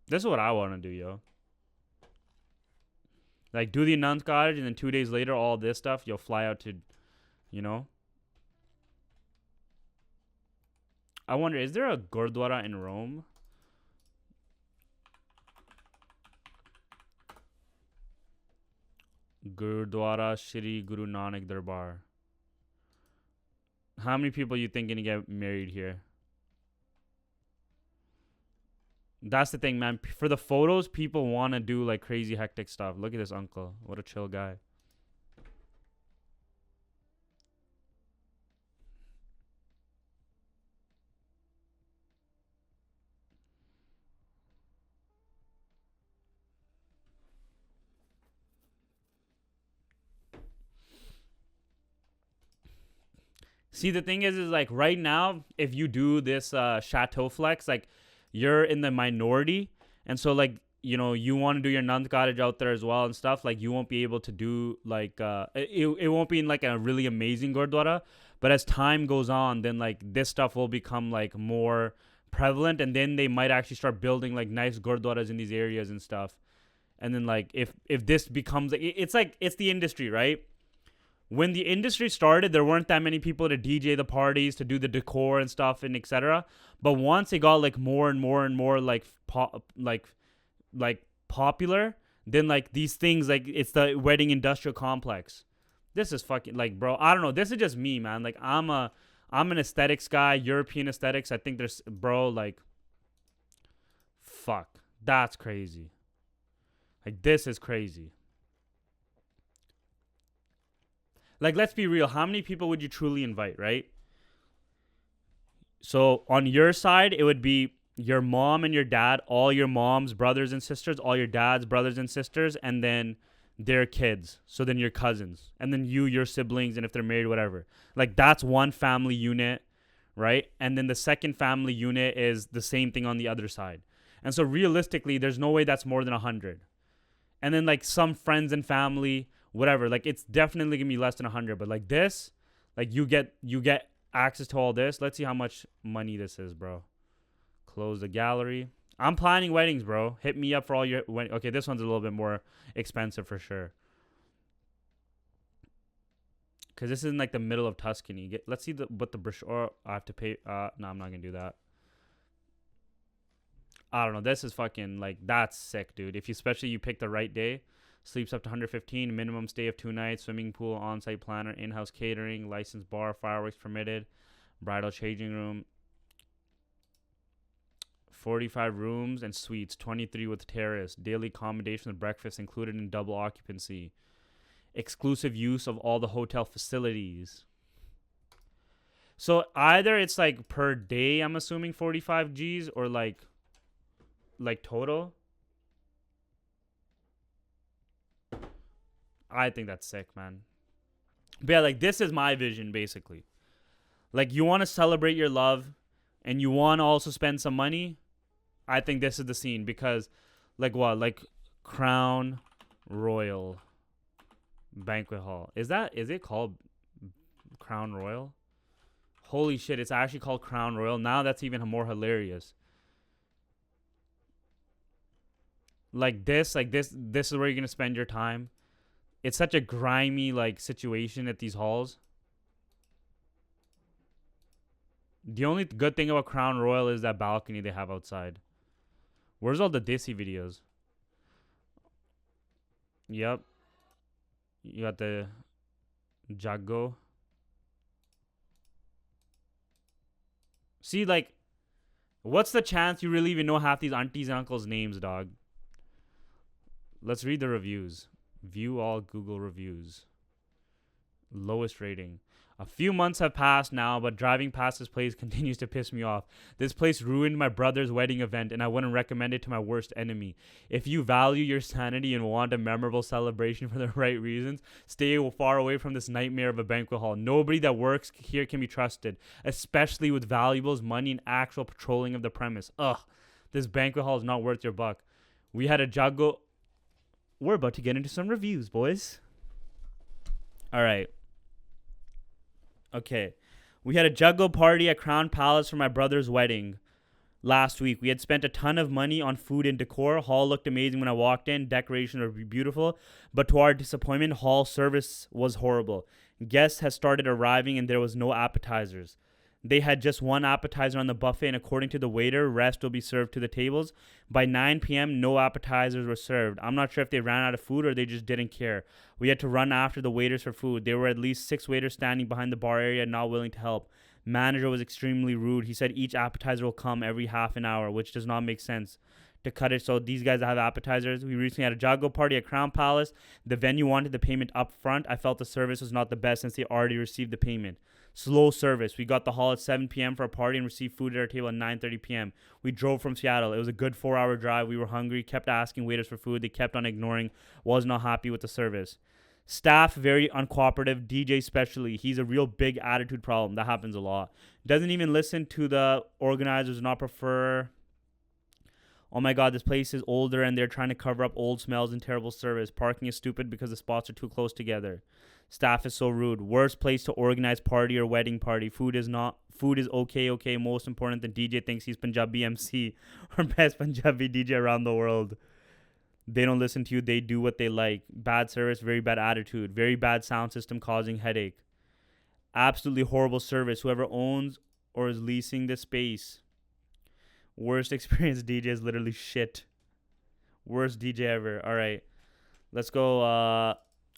This is what I want to do, yo. Like, do the nun's cottage, and then 2 days later, all this stuff, you'll fly out to, you know. I wonder, is there a Gurdwara in Rome? Gurdwara Shri Guru Nanak Darbar. How many people you think gonna get married here? That's the thing, man. For the photos, people want to do, like, crazy hectic stuff. Look at this uncle. What a chill guy. See, the thing is like, right now, if you do this chateau flex, like, you're in the minority. And so, like, you know, you want to do your nun's cottage out there as well and stuff. Like, you won't be able to do, like, it won't be in, like, a really amazing Gurdwara. But as time goes on, then, like, this stuff will become, like, more prevalent. And then they might actually start building, like, nice Gurdwaras in these areas and stuff. And then, like, if this becomes, it's like, it's the industry, right? When the industry started, there weren't that many people to DJ the parties, to do the decor and stuff, and etc. But once it got, like, more and more and more, like, popular, then, like, these things, like, it's the wedding industrial complex. This is fucking, like, bro, I don't know. This is just me, man. Like, I'm an aesthetics guy, European aesthetics. I think there's, bro, like, fuck, that's crazy. Like, this is crazy. Like, let's be real. How many people would you truly invite, right? So on your side, it would be your mom and your dad, all your mom's brothers and sisters, all your dad's brothers and sisters, and then their kids. So then your cousins, and then your siblings, and if they're married, whatever. Like, that's one family unit, right? And then the second family unit is the same thing on the other side. And so realistically, there's no way that's more than 100. And then, like, some friends and family, whatever. Like, it's definitely gonna be less than 100. But, like, this, like, you get access to all this. Let's see how much money this is, bro. Close the gallery. I'm planning weddings, bro. Hit me up for all your okay, this one's a little bit more expensive for sure, because this is in, like, the middle of Tuscany. Let's see what the brochure. I have to pay. No, I'm not gonna do that. I don't know. This is fucking, like, that's sick, dude. If you, especially, you pick the right day. Sleeps up to 115. Minimum stay of 2 nights. Swimming pool, on-site planner, in-house catering, licensed bar, fireworks permitted, bridal changing room. 45 rooms and suites, 23 with terrace. Daily accommodation with breakfast included in double occupancy. exclusive use of all the hotel facilities. So either it's like per day, I'm assuming 45 G's, or like total. I think that's sick, man. But yeah, like this is my vision basically. Like you want to celebrate your love and you want to also spend some money. I think this is the scene because like what? Like Crown Royal Banquet Hall. Is it called Crown Royal? Holy shit, it's actually called Crown Royal. Now that's even more hilarious. Like this is where you're going to spend your time. It's such a grimy like situation at these halls. The only good thing about Crown Royal is that balcony they have outside. Where's all the Desi videos? Yep. You got the Jago. See, like, what's the chance you really even know half these aunties and uncles' names, dog? Let's read the reviews. View all Google reviews. Lowest rating. A few months have passed now, but driving past this place continues to piss me off. This place ruined my brother's wedding event, and I wouldn't recommend it to my worst enemy. If you value your sanity and want a memorable celebration for the right reasons, stay far away from this nightmare of a banquet hall. Nobody that works here can be trusted, especially with valuables, money, and actual patrolling of the premise. Ugh, this banquet hall is not worth your buck. We had a Jago. We're about to get into some reviews, boys. All right. Okay. We had a Jago party at Crown Palace for my brother's wedding last week. We had spent a ton of money on food and decor. Hall looked amazing when I walked in. Decorations were beautiful. But to our disappointment, hall service was horrible. Guests had started arriving and there was no appetizers. They had just one appetizer on the buffet, and according to the waiter, rest will be served to the tables. By 9 p.m., no appetizers were served. I'm not sure if they ran out of food or they just didn't care. We had to run after the waiters for food. There were at least 6 waiters standing behind the bar area, not willing to help. Manager was extremely rude. He said each appetizer will come every half an hour, which does not make sense. To cut it so these guys have appetizers. We recently had a Jago party at Crown Palace. The venue wanted the payment up front. I felt the service was not the best since they already received the payment. Slow service. We got the hall at 7 p.m. for a party and received food at our table at 9:30 p.m. We drove from Seattle. It was a good 4-hour drive. We were hungry, kept asking waiters for food. They kept on ignoring. Was not happy with the service. Staff, very uncooperative. DJ especially. He's a real big attitude problem. That happens a lot. Doesn't even listen to the organizers, not prefer. Oh my god, this place is older and they're trying to cover up old smells and terrible service. Parking is stupid because the spots are too close together. Staff is so rude. Worst place to organize party or wedding party. Food is okay. Most important, the DJ thinks he's Punjabi MC or best Punjabi DJ around the world. They don't listen to you. They do what they like. Bad service, very bad attitude. Very bad sound system causing headache. Absolutely horrible service. Whoever owns or is leasing the space. Worst experience DJ is literally shit. Worst DJ ever. All right. Let's go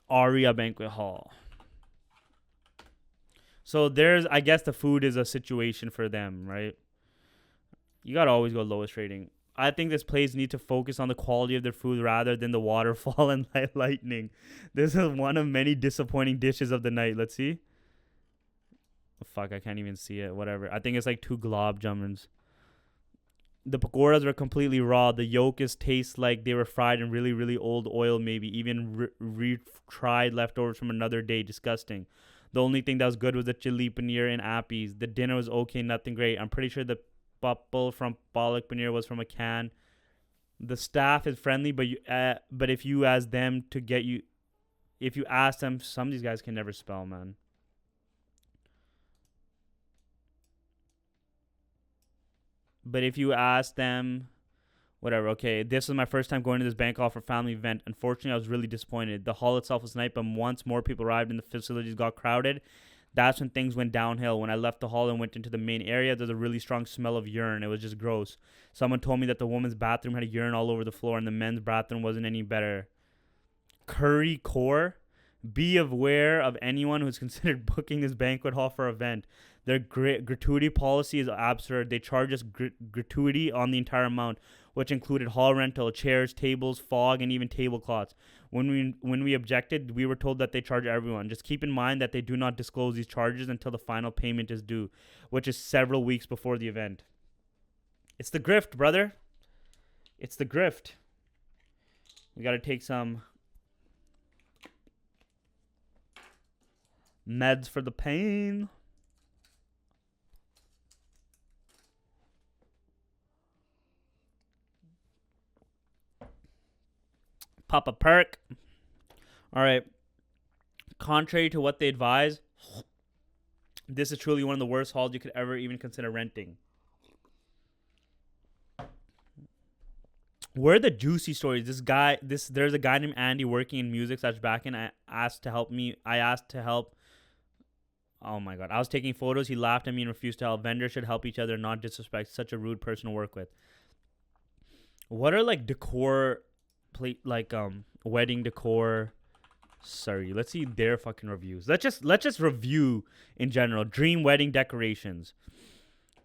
Aria Banquet Hall. So there's, I guess the food is a situation for them, right? You got to always go lowest rating. I think this place needs to focus on the quality of their food rather than the waterfall and lightning. This is one of many disappointing dishes of the night. Let's see. Oh, fuck, I can't even see it. Whatever. I think it's like 2 glob jamuns. The pakoras were completely raw. The yolk tastes like they were fried in really, really old oil, maybe even retried leftovers from another day. Disgusting. The only thing that was good was the chili paneer and appies. The dinner was okay, nothing great. I'm pretty sure the papal from palak paneer was from a can. The staff is friendly, but if you ask them, some of these guys can never spell, man. But if you ask them, whatever, okay, this was my first time going to this bank hall for family event. Unfortunately, I was really disappointed. The hall itself was nice, but once more people arrived and the facilities got crowded, that's when things went downhill. When I left the hall and went into the main area, there's a really strong smell of urine. It was just gross. Someone told me that the women's bathroom had urine all over the floor and the men's bathroom wasn't any better. Curry Core. Be aware of anyone who's considered booking this banquet hall for an event. Their gratuity policy is absurd. They charge us gratuity on the entire amount. which included hall rental, chairs, tables, fog, and even tablecloths. When we objected, we were told that they charge everyone. Just keep in mind that they do not disclose these charges until the final payment is due, which is several weeks before the event. It's the grift, brother. It's the grift. We got to take some meds for the pain. Pop a perk. All right. Contrary to what they advise, this is truly one of the worst halls you could ever even consider renting. Where are the juicy stories? There's a guy named Andy working in music / back in. I asked to help. Oh my god. I was taking photos. He laughed at me and refused to help. Vendors should help each other, not disrespect such a rude person to work with. What are like decor wedding decor? Sorry, let's see their fucking reviews. Let's just review in general. Dream wedding decorations.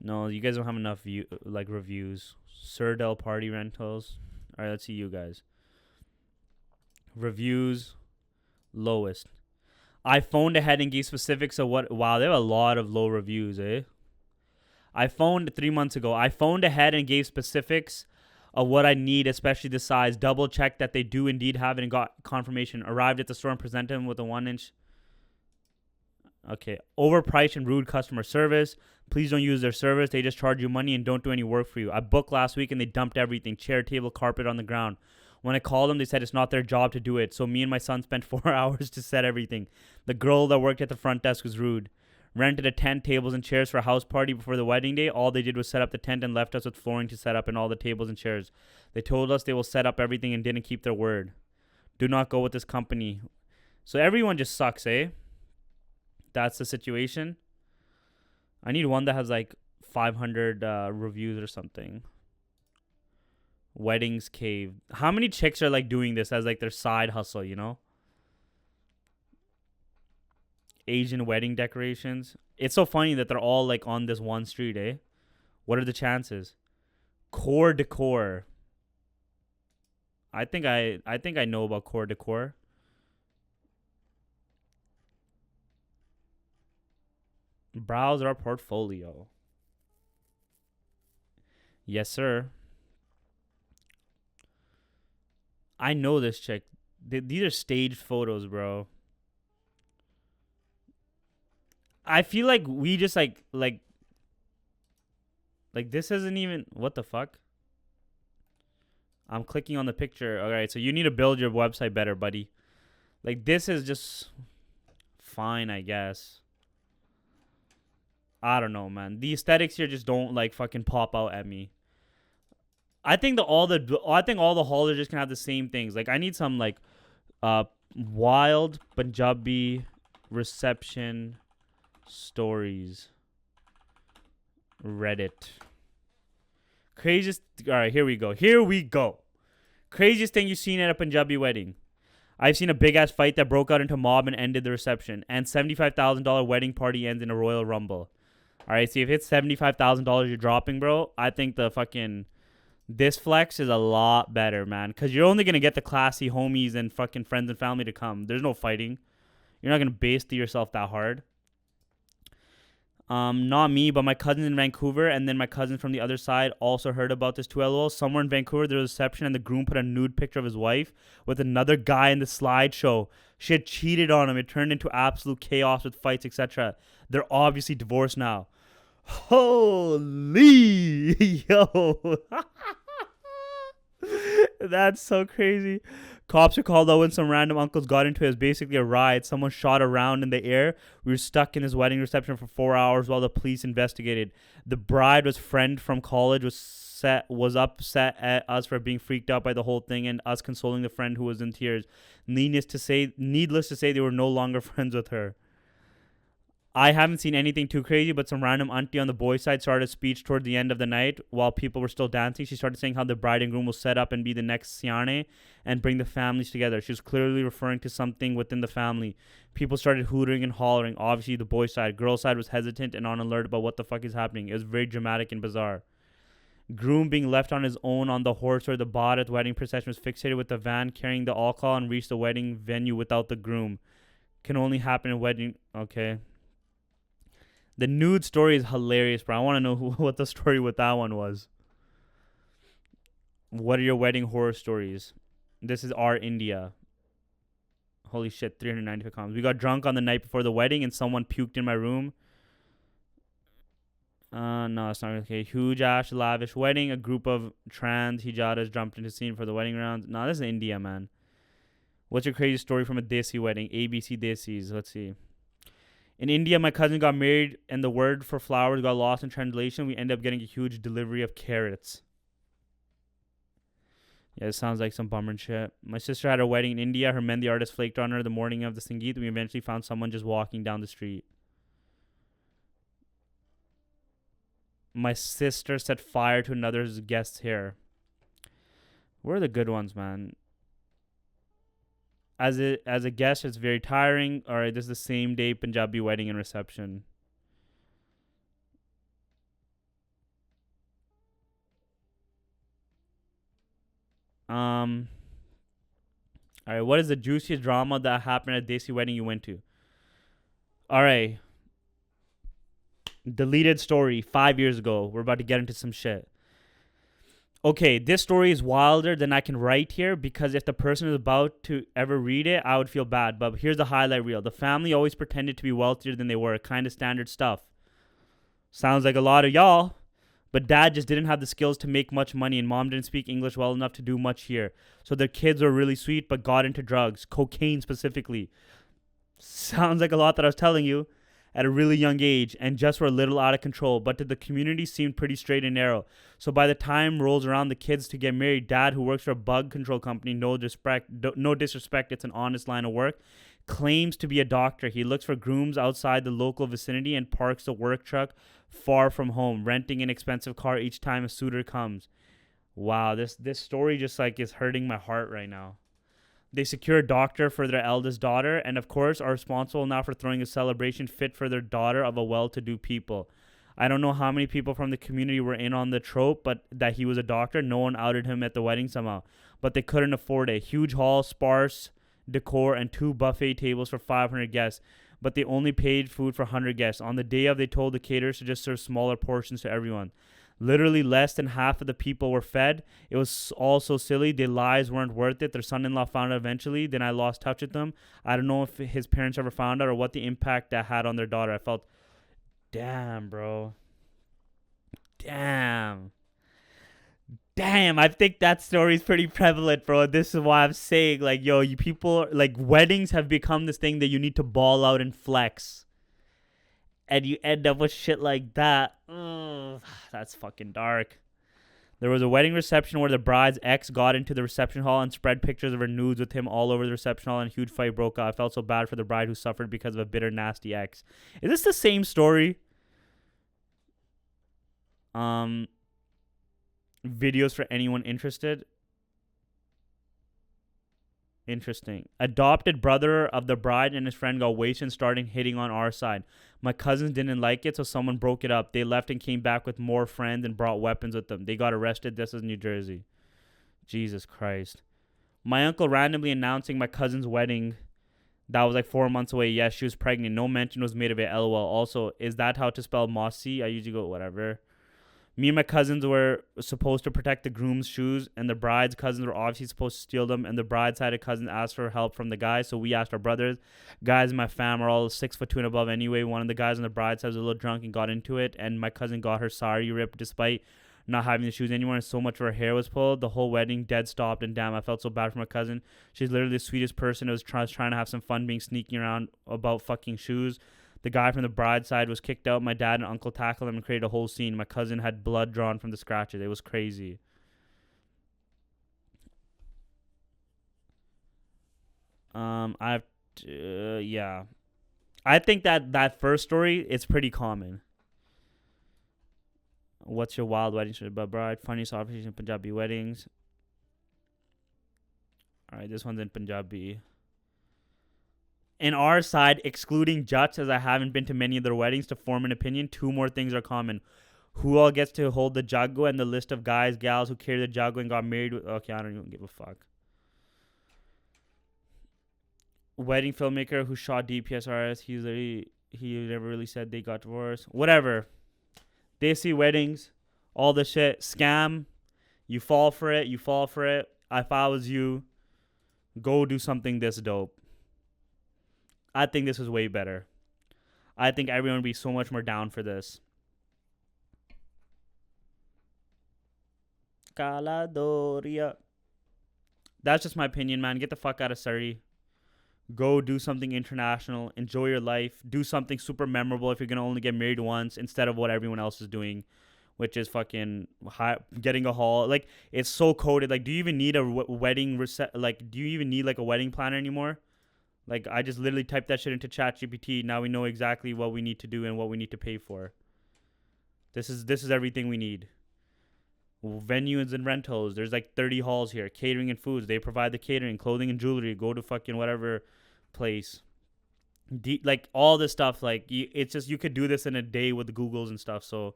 No, you guys don't have enough reviews. Surdell party rentals. All right, let's see you guys. Reviews, lowest. I phoned ahead and gave specifics of what. Wow, they have a lot of low reviews, eh? I phoned 3 months ago. I phoned ahead and gave specifics of what I need, especially the size. Double checked that they do indeed have it and got confirmation. Arrived at the store and presented them with a 1-inch. Okay. Overpriced and rude customer service. Please don't use their service. They just charge you money and don't do any work for you. I booked last week and they dumped everything. Chair, table, carpet on the ground. When I called them, they said it's not their job to do it. So me and my son spent 4 hours to set everything. The girl that worked at the front desk was rude. Rented a tent, tables, and chairs for a house party before the wedding day. All they did was set up the tent and left us with flooring to set up and all the tables and chairs. They told us they will set up everything and didn't keep their word. Do not go with this company. So everyone just sucks, eh? That's the situation. I need one that has like 500 reviews or something. Weddings Cave. How many chicks are like doing this as like their side hustle, you know? Asian wedding decorations. It's so funny that they're all like on this one street, eh? What are the chances? Core decor. I think I know about core decor. Browse our portfolio. Yes, sir. I know this chick. These are staged photos, bro. I feel like we just like this isn't even, what the fuck? I'm clicking on the picture. All right, so you need to build your website better, buddy. Like this is just fine, I guess. I don't know, man. The aesthetics here just don't like fucking pop out at me. I think all the halls are just gonna have the same things. Like I need some like wild Punjabi reception stories. Reddit. Craziest. All right, here we go. Craziest thing you've seen at a Punjabi wedding. I've seen a big ass fight that broke out into mob and ended the reception. And $75,000 wedding party ends in a Royal Rumble. All right, see if it's $75,000 you're dropping, bro. I think the fucking this flex is a lot better, man. Because you're only gonna get the classy homies and fucking friends and family to come. There's no fighting. You're not gonna base yourself that hard. Not me, but my cousin in Vancouver, and then my cousin from the other side also heard about this too. LOL. Somewhere in Vancouver, there was a reception, and the groom put a nude picture of his wife with another guy in the slideshow. She had cheated on him. It turned into absolute chaos with fights, etc. They're obviously divorced now. Holy yo. That's so crazy. Cops are called out when some random uncles got into it. It was basically a riot. Someone shot a round in the air. We were stuck in his wedding reception for 4 hours while the police investigated. The bride was friend from college, was upset at us for being freaked out by the whole thing and us consoling the friend who was in tears. Needless to say, they were no longer friends with her. I haven't seen anything too crazy, but some random auntie on the boys' side started a speech toward the end of the night while people were still dancing. She started saying how the bride and groom will set up and be the next Siane and bring the families together. She was clearly referring to something within the family. People started hooting and hollering. Obviously, the boys' side. Girls' side was hesitant and on alert about what the fuck is happening. It was very dramatic and bizarre. Groom being left on his own on the horse or the bod at the wedding procession was fixated with the van carrying the alcohol and reached the wedding venue without the groom. Can only happen in wedding. Okay. The nude story is hilarious, bro. I want to know what the story with that one was. What are your wedding horror stories? This is our India. Holy shit, 395 comments. We got drunk on the night before the wedding and someone puked in my room. No, it's not okay. Huge ash lavish wedding. A group of trans hijadas jumped into scene for the wedding rounds. No, this is India, man. What's your crazy story from a Desi wedding? ABC Desis. Let's see. In India, my cousin got married and the word for flowers got lost in translation. We ended up getting a huge delivery of carrots. Yeah, it sounds like some bummer and shit. My sister had her wedding in India. Her Mehndi artist flaked on her the morning of the Sangeet. We eventually found someone just walking down the street. My sister set fire to another's guest's hair. Where are the good ones, man? As a guest, it's very tiring. All right, this is the same day Punjabi wedding and reception. All right, what is the juiciest drama that happened at a Desi wedding you went to? All right. Deleted story 5 years ago. We're about to get into some shit. Okay, this story is wilder than I can write here because if the person is about to ever read it, I would feel bad. But here's the highlight reel. The family always pretended to be wealthier than they were. Kind of standard stuff. Sounds like a lot of y'all. But dad just didn't have the skills to make much money and mom didn't speak English well enough to do much here. So their kids were really sweet but got into drugs. Cocaine specifically. Sounds like a lot that I was telling you. At a really young age and just were a little out of control, but to the community seemed pretty straight and narrow. So by the time rolls around the kids to get married, dad, who works for a bug control company, no disrespect, it's an honest line of work, claims to be a doctor. He looks for grooms outside the local vicinity and parks the work truck far from home, renting an expensive car each time a suitor comes. Wow, this story just like is hurting my heart right now. They secure a doctor for their eldest daughter and, of course, are responsible now for throwing a celebration fit for their daughter of a well-to-do people. I don't know how many people from the community were in on the trope, but that he was a doctor. No one outed him at the wedding somehow. But they couldn't afford it. Huge hall, sparse decor, and 2 buffet tables for 500 guests. But they only paid food for 100 guests. On the day of, they told the caterers to just serve smaller portions to everyone. Literally less than half of the people were fed. It was all so silly. Their lives weren't worth it. Their son-in-law found out eventually. Then I lost touch with them. I don't know if his parents ever found out or what the impact that had on their daughter. I felt, damn, bro. Damn. I think that story is pretty prevalent, bro. This is why I'm saying, like, yo, you people, like, weddings have become this thing that you need to ball out and flex. And you end up with shit like that. Ugh, that's fucking dark. There was a wedding reception where the bride's ex got into the reception hall and spread pictures of her nudes with him all over the reception hall, and a huge fight broke out. I felt so bad for the bride who suffered because of a bitter, nasty ex. Is this the same story? Videos for anyone interested. Interesting. Adopted brother of the bride and his friend got wasted and started hitting on our side. My cousins didn't like it, so someone broke it up. They left and came back with more friends and brought weapons with them. They got arrested. This is New Jersey. Jesus Christ. My uncle randomly announcing my cousin's wedding. That was like 4 months away. Yes, she was pregnant. No mention was made of it. LOL. Also, is that how to spell Mossy? I usually go whatever. Me and my cousins were supposed to protect the groom's shoes, and the bride's cousins were obviously supposed to steal them, and the bride's side of cousins asked for help from the guys, so we asked our brothers. Guys in my fam are all 6'2" and above anyway. One of the guys on the bride's side was a little drunk and got into it, and my cousin got her sari ripped despite not having the shoes anymore, and so much of her hair was pulled. The whole wedding dead stopped, and damn, I felt so bad for my cousin. She's literally the sweetest person. It was trying to have some fun being sneaking around about fucking shoes. The guy from the bride's side was kicked out. My dad and uncle tackled him and created a whole scene. My cousin had blood drawn from the scratches. It was crazy. Yeah. I think that first story is pretty common. What's your wild wedding story about bride? Funniest observation in Punjabi weddings. All right, this one's in Punjabi. In our side, excluding Jats, as I haven't been to many of their weddings to form an opinion, 2 more things are common. Who all gets to hold the jago and the list of guys, gals who carry the jago and got married with. Okay, I don't even give a fuck. Wedding filmmaker who shot DPSRS. He never really said they got divorced. Whatever. Desi weddings, all the shit. Scam. You fall for it. You fall for it. If I was you, go do something this dope. I think this was way better. I think everyone would be so much more down for this. Caladoria. That's just my opinion, man. Get the fuck out of Surrey. Go do something international. Enjoy your life. Do something super memorable if you're going to only get married once instead of what everyone else is doing, which is fucking getting a hall. Like, it's so coded. Like, do you even need a wedding Like, do you even need, like, a wedding planner anymore? Like, I just literally typed that shit into ChatGPT. Now we know exactly what we need to do and what we need to pay for. This is everything we need. Venues and rentals. There's like 30 halls here. Catering and foods. They provide the catering, clothing and jewelry. Go to fucking whatever place. Like all this stuff. Like it's just you could do this in a day with the Googles and stuff. So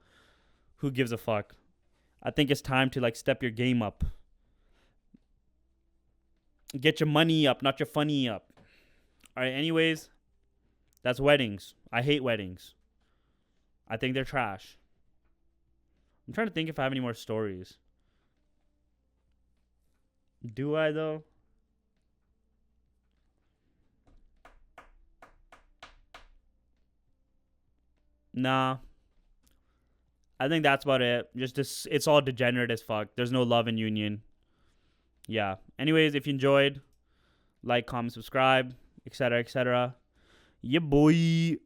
who gives a fuck? I think it's time to like step your game up. Get your money up, not your funny up. All right. Anyways, that's weddings. I hate weddings. I think they're trash. I'm trying to think if I have any more stories. Do I, though? Nah. I think that's about it. Just this, it's all degenerate as fuck. There's no love in union. Yeah. Anyways, if you enjoyed, like, comment, subscribe, etc., etc. Yeah, boy.